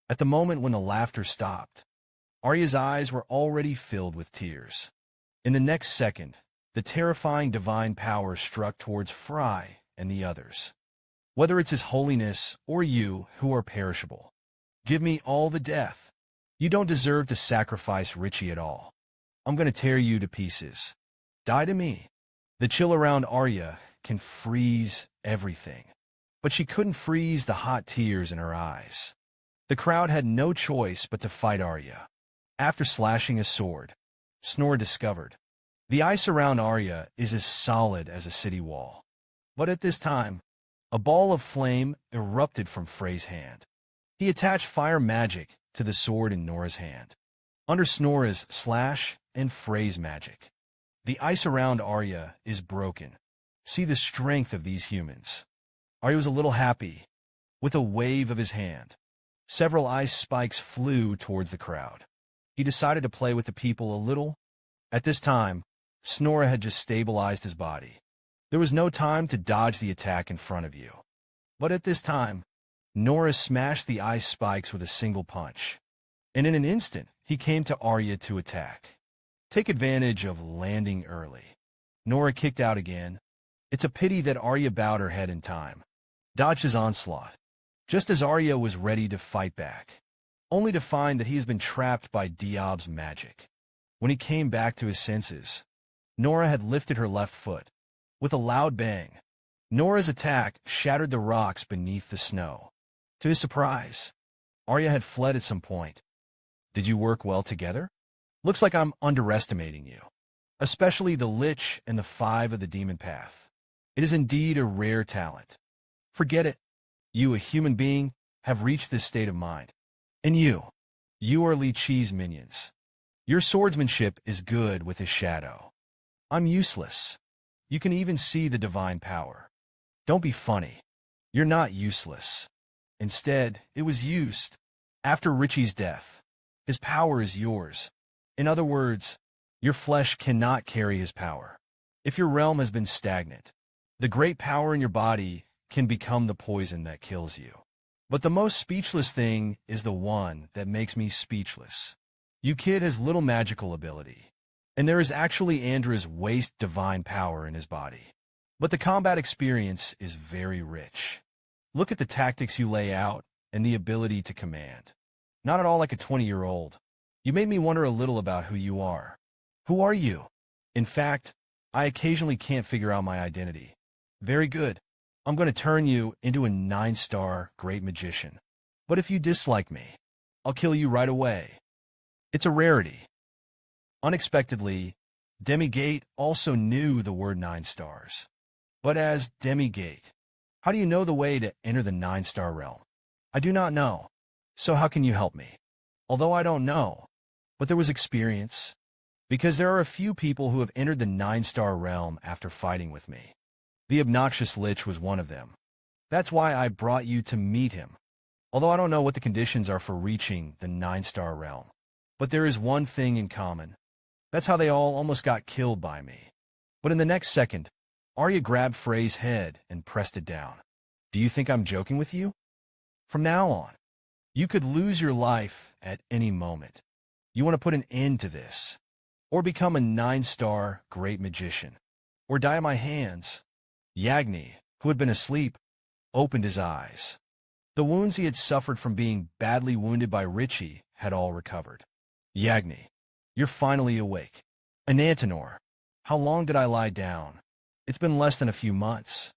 At the moment when the laughter stopped, Arya's eyes were already filled with tears. In the next second, the terrifying divine power struck towards Frey and the others. Whether it's his holiness or you who are perishable, give me all the death. You don't deserve to sacrifice Richie at all. I'm going to tear you to pieces. Die to me. The chill around Arya can freeze everything, but she couldn't freeze the hot tears in her eyes. The crowd had no choice but to fight Arya. After slashing his sword, Snore discovered the ice around Arya is as solid as a city wall. But at this time, a ball of flame erupted from Frey's hand. He attached fire magic to the sword in Nora's hand. Under Snora's slash and Frey's magic, the ice around Arya is broken. See the strength of these humans. Arya was a little happy. With a wave of his hand, several ice spikes flew towards the crowd. He decided to play with the people a little. At this time, Snora had just stabilized his body. There was no time to dodge the attack in front of you. But at this time, Nora smashed the ice spikes with a single punch. And in an instant, he came to Arya to attack. Take advantage of landing early. Nora kicked out again. It's a pity that Arya bowed her head in time. Dodged his onslaught, just as Arya was ready to fight back, only to find that he has been trapped by Diab's magic. When he came back to his senses, Nora had lifted her left foot. With a loud bang, Nora's attack shattered the rocks beneath the snow. To his surprise, Arya had fled at some point. Did you work well together? Looks like I'm underestimating you, especially the Lich and the Five of the Demon Path. It is indeed a rare talent. Forget it. You, a human being, have reached this state of mind. And you are Lychee's minions. Your swordsmanship is good with his shadow. I'm useless. You can even see the divine power. Don't be funny. You're not useless. Instead, it was used. After Richie's death, his power is yours. In other words, your flesh cannot carry his power. If your realm has been stagnant, the great power in your body can become the poison that kills you. But the most speechless thing is the one that makes me speechless. You kid has little magical ability, and there is actually Andra's waste divine power in his body. But the combat experience is very rich. Look at the tactics you lay out and the ability to command. Not at all like a 20-year-old. You made me wonder a little about who you are. Who are you? In fact, I occasionally can't figure out my identity. Very good. I'm going to turn you into a 9-star great magician. But if you dislike me, I'll kill you right away. It's a rarity. Unexpectedly, Demigate also knew the word 9 stars. But as Demigate, how do you know the way to enter the 9-star realm? I do not know. So how can you help me? Although I don't know, but there was experience. Because there are a few people who have entered the 9-star realm after fighting with me. The obnoxious Lich was one of them. That's why I brought you to meet him. Although I don't know what the conditions are for reaching the 9-star realm. But there is one thing in common. That's how they all almost got killed by me. But in the next second, Arya grabbed Frey's head and pressed it down. Do you think I'm joking with you? From now on, you could lose your life at any moment. You want to put an end to this. or become a 9-star great magician, or die at my hands. Yagni, who had been asleep, opened his eyes. The wounds he had suffered from being badly wounded by Richie had all recovered. Yagni, you're finally awake. Anantanor, how long did I lie down? It's been less than a few months.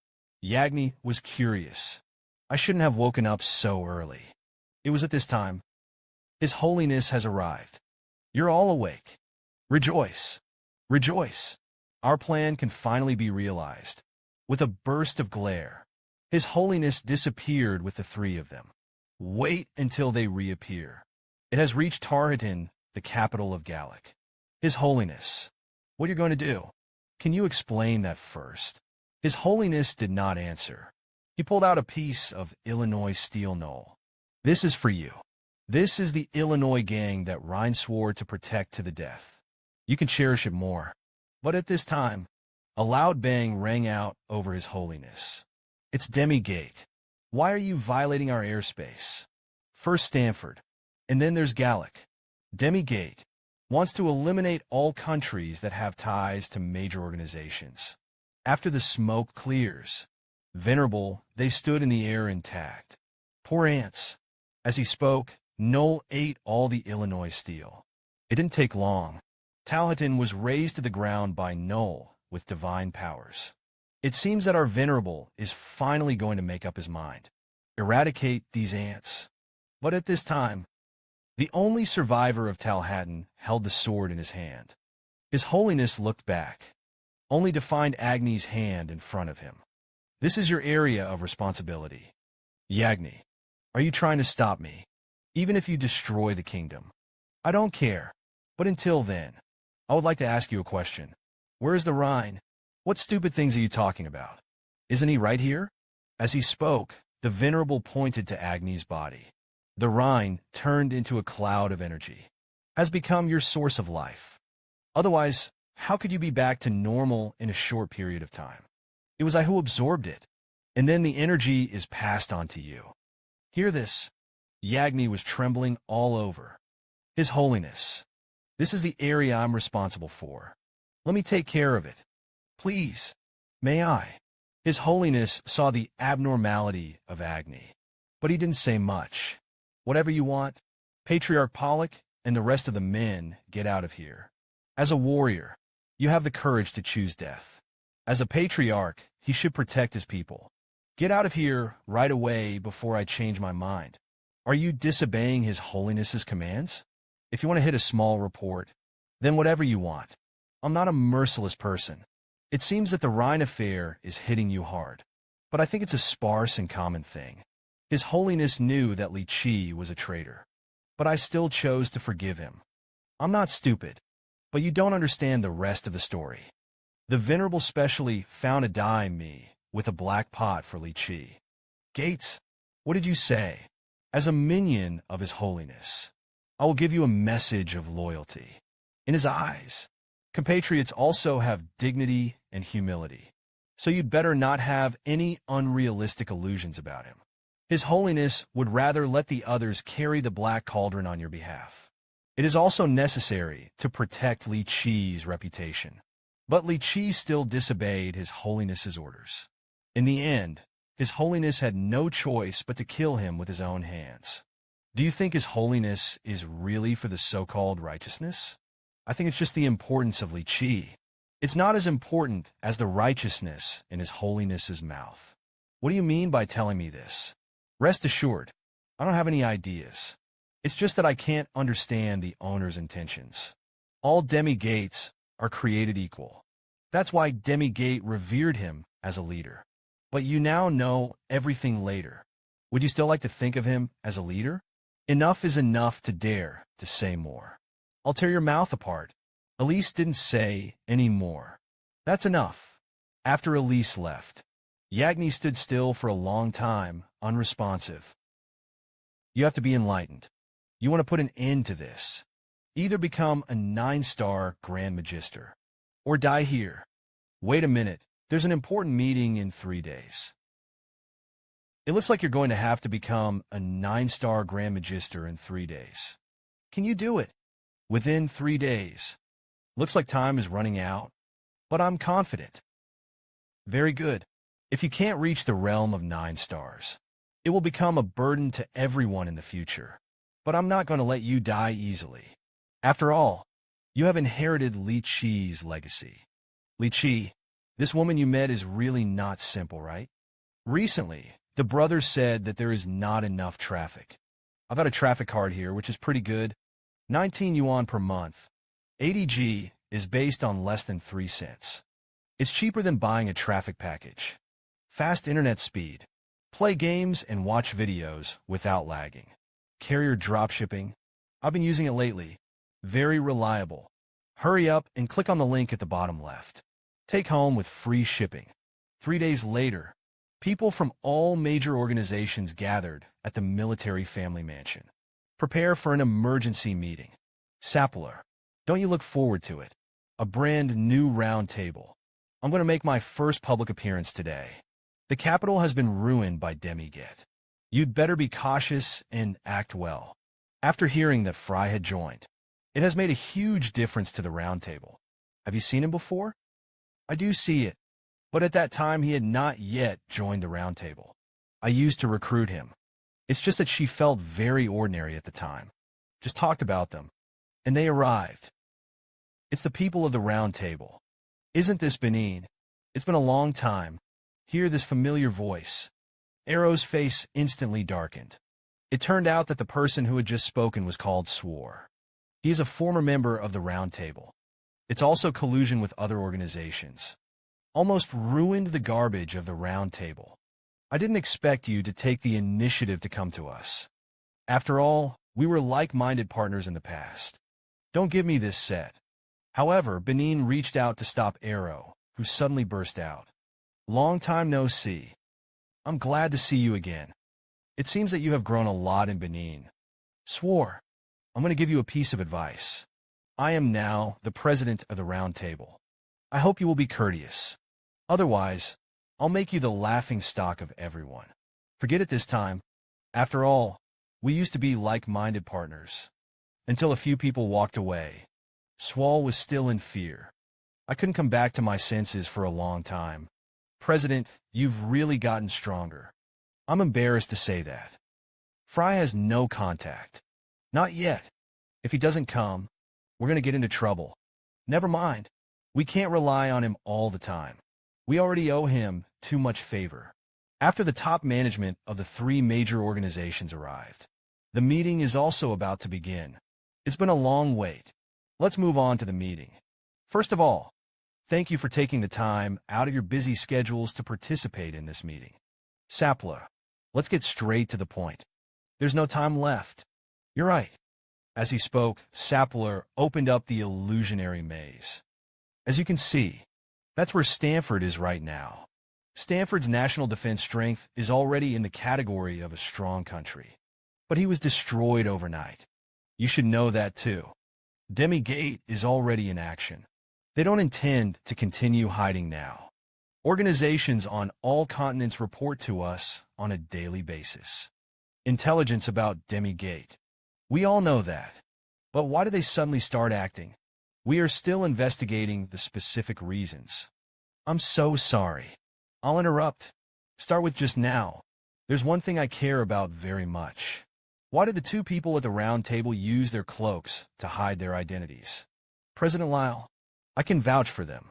Yagni was curious. I shouldn't have woken up so early. It was at this time. His Holiness has arrived. You're all awake. Rejoice. Rejoice. Our plan can finally be realized. With a burst of glare, His Holiness disappeared with the three of them. Wait until they reappear. It has reached Tarhatan, the capital of Gallic. His Holiness, what are you going to do? Can you explain that first? His Holiness did not answer. He pulled out a piece of Illinois steel knoll. This is for you. This is the Illinois gang that Rhine swore to protect to the death. You can cherish it more. But at this time, a loud bang rang out over His Holiness. It's Demigate. Why are you violating our airspace? First Stanford, and then there's Gallic. Demigate wants to eliminate all countries that have ties to major organizations. After the smoke clears, venerable, they stood in the air intact. Poor ants. As he spoke, Knoll ate all the Illinois steel. It didn't take long. Talhatin was raised to the ground by Knoll with divine powers. It seems that our venerable is finally going to make up his mind. Eradicate these ants. But at this time, the only survivor of Talhatin held the sword in his hand. His Holiness looked back, only to find Agni's hand in front of him. This is your area of responsibility. Yagni, are you trying to stop me? Even if you destroy the kingdom? I don't care. But until then, I would like to ask you a question. Where is the Rhine? What stupid things are you talking about? Isn't he right here? As he spoke, the venerable pointed to Agni's body. The Rhine turned into a cloud of energy. Has become your source of life. Otherwise, how could you be back to normal in a short period of time? It was I who absorbed it, and then the energy is passed on to you. Hear this. Yagni was trembling all over. His Holiness, this is the area I'm responsible for. Let me take care of it. Please, may I? His Holiness saw the abnormality of Agni, but he didn't say much. Whatever you want, Patriarch Pollock and the rest of the men, get out of here. As a warrior, you have the courage to choose death. As a patriarch, he should protect his people. Get out of here right away before I change my mind. Are you disobeying His Holiness's commands? If you want to hit a small report, then whatever you want. I'm not a merciless person. It seems that the Rhine affair is hitting you hard, but I think it's a sparse and common thing. His Holiness knew that Li Qi was a traitor, but I still chose to forgive him. I'm not stupid, but you don't understand the rest of the story. The Venerable specially found a dime me with a black pot for Li Qi. Gates, what did you say? As a minion of His Holiness, I will give you a message of loyalty. In his eyes, compatriots also have dignity and humility, so you'd better not have any unrealistic illusions about him. His Holiness would rather let the others carry the black cauldron on your behalf. It is also necessary to protect Li Qi's reputation. But Li Qi still disobeyed His Holiness's orders. In the end, His Holiness had no choice but to kill him with his own hands. Do you think His Holiness is really for the so-called righteousness? I think it's just the importance of Li Qi. It's not as important as the righteousness in His Holiness's mouth. What do you mean by telling me this? Rest assured, I don't have any ideas. It's just that I can't understand the owner's intentions. All demigates are created equal. That's why Demigate revered him as a leader. But you now know everything later. Would you still like to think of him as a leader? Enough is enough to dare to say more. I'll tear your mouth apart. Elise didn't say any more. That's enough. After Elise left, Yagni stood still for a long time, unresponsive. You have to be enlightened. You want to put an end to this. Either become a 9-star Grand Magister, or die here. Wait a minute, there's an important meeting in 3 days. It looks like you're going to have to become a 9-star Grand Magister in 3 days. Can you do it? Within 3 days. Looks like time is running out, but I'm confident. Very good. If you can't reach the realm of 9 stars, it will become a burden to everyone in the future. But I'm not going to let you die easily. After all, you have inherited Li Qi's legacy. Li Qi, this woman you met is really not simple, right? Recently, the brothers said that there is not enough traffic. I've got a traffic card here, which is pretty good. 19 yuan per month. 80G is based on less than 3 cents. It's cheaper than buying a traffic package. Fast internet speed. Play games and watch videos without lagging. Carrier dropshipping. I've been using it lately. Very reliable. Hurry up and click on the link at the bottom left. Take home with free shipping. 3 days later, people from all major organizations gathered at the military family mansion. Prepare for an emergency meeting. Sapler, don't you look forward to it? A brand new round table. I'm going to make my first public appearance today. The capital has been ruined by demigate. You'd better be cautious and act well. After hearing that Frey had joined, it has made a huge difference to the round table. Have you seen him before? I do see it, but at that time he had not yet joined the round table. I used to recruit him. It's just that she felt very ordinary at the time. Just talked about them, and they arrived. It's the people of the round table. Isn't this Benin? It's been a long time. Hear this familiar voice. Arrow's face instantly darkened. It turned out that the person who had just spoken was called Swore. He is a former member of the Round Table. It's also collusion with other organizations. Almost ruined the garbage of the Round Table. I didn't expect you to take the initiative to come to us. After all, we were like-minded partners in the past. Don't give me this set. However, Benin reached out to stop Arrow, who suddenly burst out. Long time no see. I'm glad to see you again. It seems that you have grown a lot in Benin. Swore, I'm going to give you a piece of advice. I am now the president of the Round Table. I hope you will be courteous. Otherwise, I'll make you the laughing stock of everyone. Forget it this time. After all, we used to be like-minded partners. Until a few people walked away. Swall was still in fear. I couldn't come back to my senses for a long time. President, you've really gotten stronger. I'm embarrassed to say that. Frey has no contact. Not yet. If he doesn't come, we're going to get into trouble. Never mind. We can't rely on him all the time. We already owe him too much favor. After the top management of the 3 major organizations arrived, the meeting is also about to begin. It's been a long wait. Let's move on to the meeting. First of all, thank you for taking the time out of your busy schedules to participate in this meeting. Sapler, let's get straight to the point. There's no time left. You're right. As he spoke, Sapler opened up the illusionary maze. As you can see, that's where Stanford is right now. Stanford's national defense strength is already in the category of a strong country. But he was destroyed overnight. You should know that too. Demigate is already in action. They don't intend to continue hiding now. Organizations on all continents report to us on a daily basis. Intelligence about Demigate. We all know that. But why do they suddenly start acting? We are still investigating the specific reasons. I'm so sorry. I'll interrupt. Start with just now. There's one thing I care about very much. Why did the 2 people at the round table use their cloaks to hide their identities? President Lyle, I can vouch for them.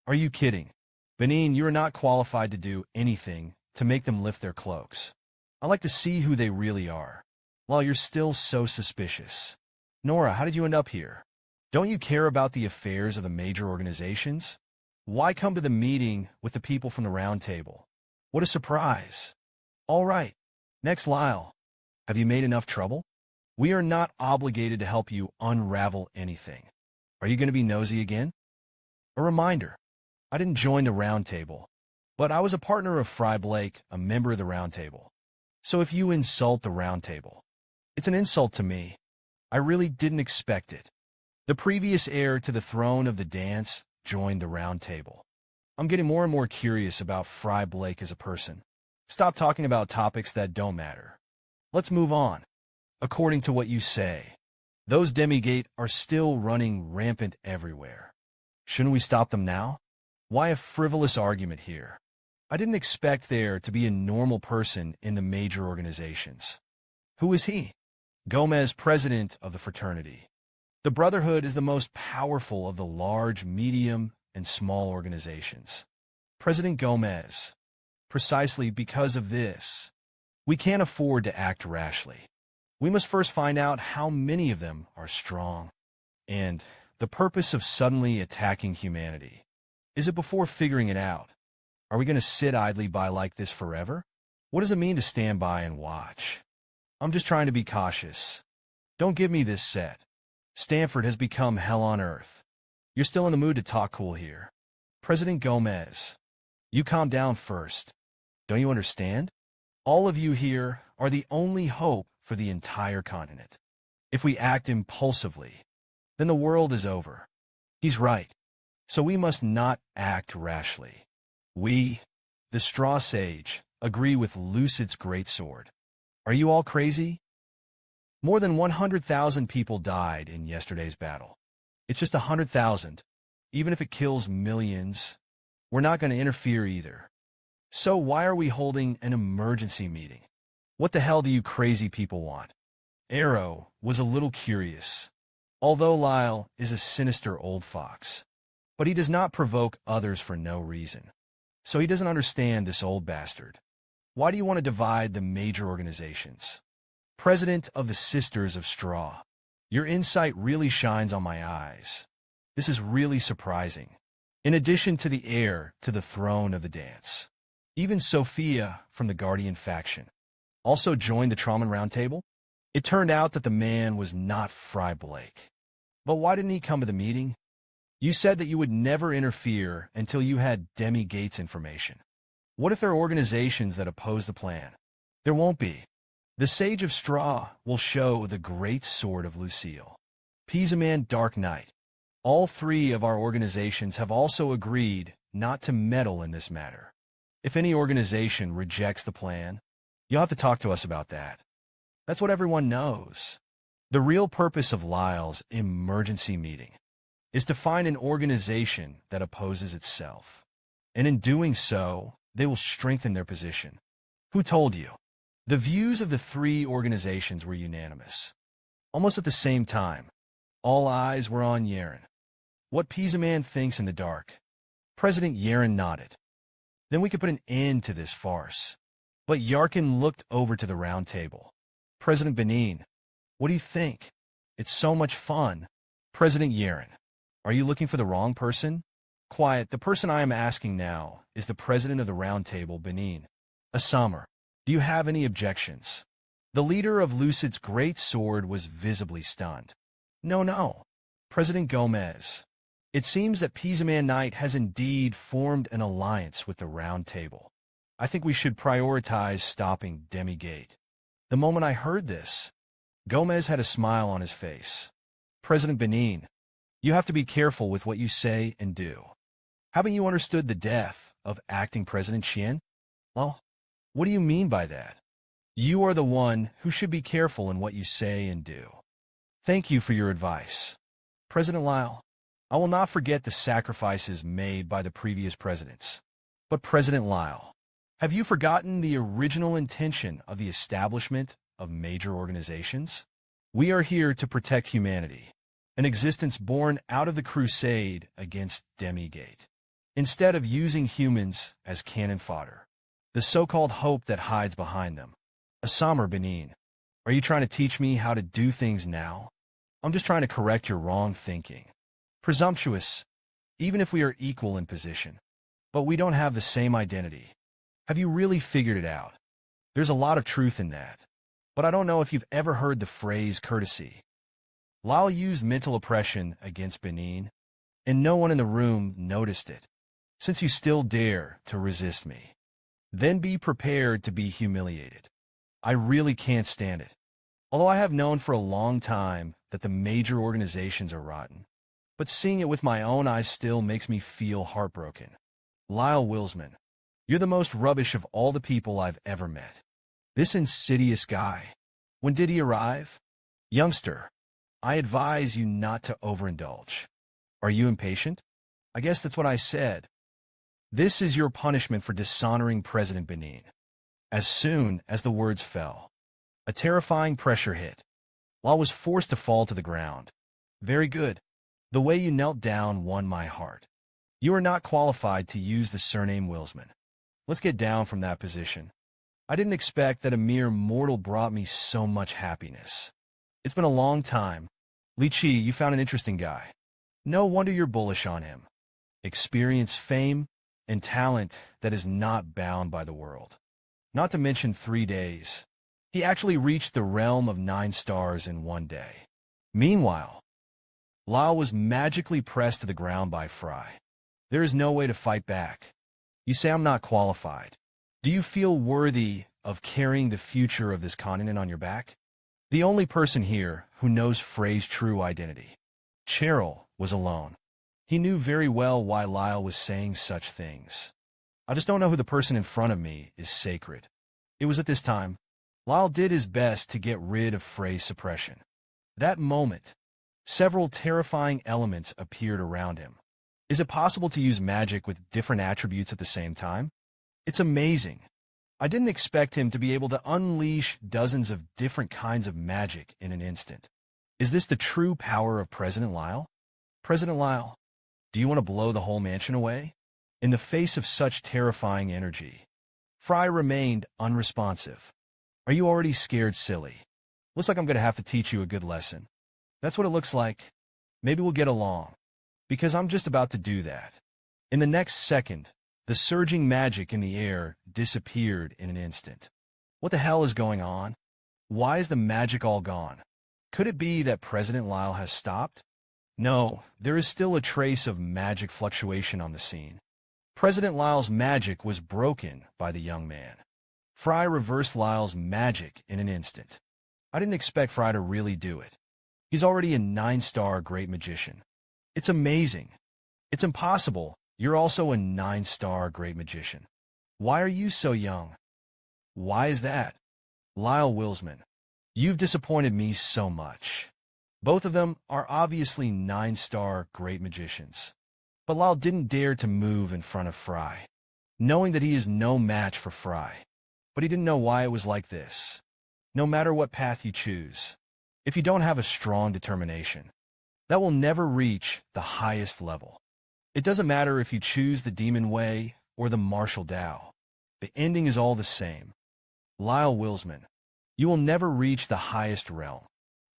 Are you kidding? Benin, you are not qualified to do anything to make them lift their cloaks. I like to see who they really are. While you're still so suspicious. Nora, how did you end up here? Don't you care about the affairs of the major organizations? Why come to the meeting with the people from the round table? What a surprise. All right. Next, Lyle. Have you made enough trouble? We are not obligated to help you unravel anything. Are you going to be nosy again? A reminder. I didn't join the round table, but I was a partner of Frey Blake, a member of the round table. So if you insult the round table, it's an insult to me. I really didn't expect it. The previous heir to the throne of the dance joined the round table. I'm getting more and more curious about Frey Blake as a person. Stop talking about topics that don't matter. Let's move on. According to what you say, those demigate are still running rampant everywhere. Shouldn't we stop them now? Why a frivolous argument here? I didn't expect there to be a normal person in the major organizations. Who is he? Gomez, president of the fraternity. The Brotherhood is the most powerful of the large, medium, and small organizations. President Gomez. Precisely because of this, we can't afford to act rashly. We must first find out how many of them are strong. And the purpose of suddenly attacking humanity. Is it before figuring it out? Are we going to sit idly by like this forever? What does it mean to stand by and watch? I'm just trying to be cautious. Don't give me this set. Stanford has become hell on earth. You're still in the mood to talk cool here. President Gomez, you calm down first. Don't you understand? All of you here are the only hope for the entire continent. If we act impulsively, then the world is over. He's right. So we must not act rashly. We, the Straw Sage, agree with Lucid's greatsword. Are you all crazy? More than 100,000 people died in yesterday's battle. It's just 100,000. Even if it kills millions, we're not going to interfere either. So why are we holding an emergency meeting? What the hell do you crazy people want? Enro was a little curious, although Lyle is a sinister old fox. But he does not provoke others for no reason. So he doesn't understand this old bastard. Why do you want to divide the major organizations? President of the Sisters of Straw. Your insight really shines on my eyes. This is really surprising. In addition to the heir to the throne of the dance, even Sophia from the Guardian faction also joined the Traumen Roundtable. It turned out that the man was not Frey Blake. But why didn't he come to the meeting? You said that you would never interfere until you had Demi-Gates information. What if there are organizations that oppose the plan? There won't be. The Sage of Straw will show the great sword of Lucille. Pizaman Dark Knight. All three of our organizations have also agreed not to meddle in this matter. If any organization rejects the plan, you'll have to talk to us about that. That's what everyone knows. The real purpose of Lyle's emergency meeting is to find an organization that opposes itself. And in doing so, they will strengthen their position. Who told you? The views of the three organizations were unanimous. Almost at the same time, all eyes were on Yaren. What Pizaman thinks in the dark. President Yaren nodded. Then we could put an end to this farce. But Yarkin looked over to the round table. President Benin, what do you think? It's so much fun. President Yaren, are you looking for the wrong person? Quiet, the person I am asking now is the president of the round table, Benin. Asura, do you have any objections? The leader of Lucid's great sword was visibly stunned. No. President Gomez, it seems that Pizaman Knight has indeed formed an alliance with the round table. I think we should prioritize stopping Demi-Gate. The moment I heard this, Gomez had a smile on his face. President Benin, you have to be careful with what you say and do. Haven't you understood the death of acting President Qian? Well, what do you mean by that? You are the one who should be careful in what you say and do. Thank you for your advice. President Lyle, I will not forget the sacrifices made by the previous presidents. But President Lyle, have you forgotten the original intention of the establishment of major organizations? We are here to protect humanity, an existence born out of the crusade against Demi-Gate. Instead of using humans as cannon fodder, the so-called hope that hides behind them. Asura Benin, are you trying to teach me how to do things now? I'm just trying to correct your wrong thinking. Presumptuous, even if we are equal in position. But we don't have the same identity. Have you really figured it out? There's a lot of truth in that. But I don't know if you've ever heard the phrase courtesy. Lyle used mental oppression against Benin, and no one in the room noticed it. Since you still dare to resist me, then be prepared to be humiliated. I really can't stand it. Although I have known for a long time that the major organizations are rotten, but seeing it with my own eyes still makes me feel heartbroken. Lyle Wilsman, you're the most rubbish of all the people I've ever met. This insidious guy. When did he arrive? Youngster, I advise you not to overindulge. Are you impatient? I guess that's what I said. This is your punishment for dishonoring President Benin. As soon as the words fell, a terrifying pressure hit. Law was forced to fall to the ground. Very good. The way you knelt down won my heart. You are not qualified to use the surname Wilsman. Let's get down from that position. I didn't expect that a mere mortal brought me so much happiness. It's been a long time. Li Chi, you found an interesting guy. No wonder you're bullish on him. Experience, fame, and talent that is not bound by the world. Not to mention 3 days. He actually reached the realm of 9 stars in 1 day. Meanwhile, Lyle was magically pressed to the ground by Frey. There is no way to fight back. You say I'm not qualified. Do you feel worthy of carrying the future of this continent on your back? The only person here who knows Frey's true identity, Cheryl, was alone. He knew very well why Lyle was saying such things. I just don't know who the person in front of me is sacred. It was at this time, Lyle did his best to get rid of Frey's suppression. That moment, several terrifying elements appeared around him. Is it possible to use magic with different attributes at the same time? It's amazing. I didn't expect him to be able to unleash dozens of different kinds of magic in an instant. Is this the true power of President Lyle? President Lyle, do you want to blow the whole mansion away? In the face of such terrifying energy, Frey remained unresponsive. Are you already scared, silly? Looks like I'm going to have to teach you a good lesson. That's what it looks like. Maybe we'll get along. Because I'm just about to do that. In the next second, the surging magic in the air disappeared in an instant. What the hell is going on? Why is the magic all gone? Could it be that President Lyle has stopped? No, there is still a trace of magic fluctuation on the scene. President Lyle's magic was broken by the young man. Frey reversed Lyle's magic in an instant. I didn't expect Frey to really do it. He's already a 9-star great magician. It's amazing. It's impossible. You're also a 9-star great magician. Why are you so young? Why is that? Lyle Wilsman, you've disappointed me so much. Both of them are obviously 9-star great magicians. But Lyle didn't dare to move in front of Frey, knowing that he is no match for Frey. But he didn't know why it was like this. No matter what path you choose, if you don't have a strong determination, that will never reach the highest level. It doesn't matter if you choose the demon way or the martial Tao. The ending is all the same. Lyle Wilsman, you will never reach the highest realm.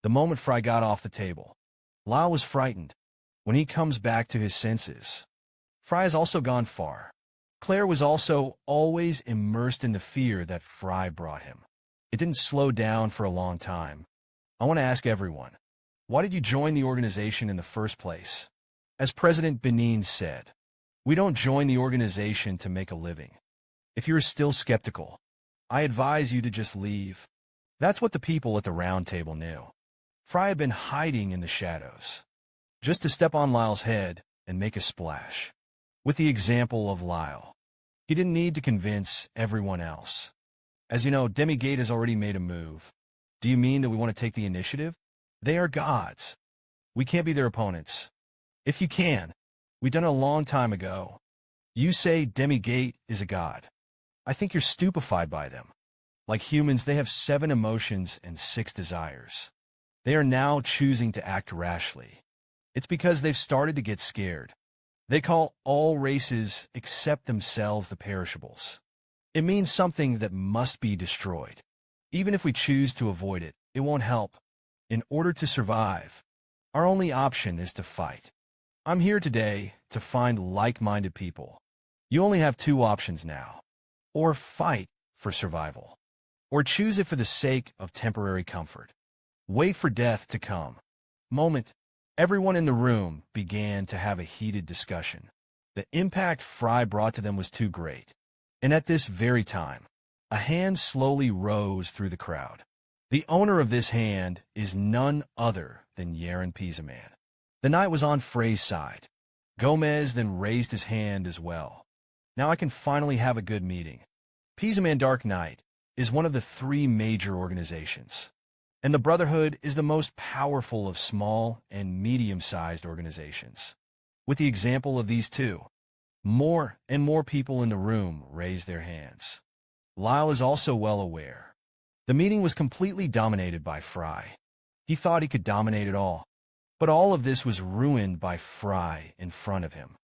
The moment Frey got off the table, Lyle was frightened. When he comes back to his senses, Frey has also gone far. Claire was also always immersed in the fear that Frey brought him. It didn't slow down for a long time. I want to ask everyone, why did you join the organization in the first place? As President Benin said, we don't join the organization to make a living. If you're still skeptical, I advise you to just leave. That's what the people at the round table knew. Frey had been hiding in the shadows, just to step on Lyle's head and make a splash. With the example of Lyle, he didn't need to convince everyone else. As you know, Demigate has already made a move. Do you mean that we want to take the initiative? They are gods. We can't be their opponents. If you can, we done it a long time ago. You say Demigate is a god. I think you're stupefied by them. Like humans, they have 7 emotions and 6 desires. They are now choosing to act rashly. It's because they've started to get scared. They call all races except themselves the perishables. It means something that must be destroyed. Even if we choose to avoid it, it won't help. In order to survive, our only option is to fight. I'm here today to find like-minded people. You only have 2 options now. Or fight for survival, or choose it for the sake of temporary comfort. Wait for death to come. Moment. Everyone in the room began to have a heated discussion. The impact Frey brought to them was too great. And at this very time, a hand slowly rose through the crowd. The owner of this hand is none other than Yaren Pizaman. The knight was on Frey's side. Gomez then raised his hand as well. Now I can finally have a good meeting. Pizaman Dark Knight is one of the 3 major organizations, and the Brotherhood is the most powerful of small and medium-sized organizations. With the example of these two, more and more people in the room raised their hands. Lyle is also well aware. The meeting was completely dominated by Frey. He thought he could dominate it all, but all of this was ruined by Frey in front of him.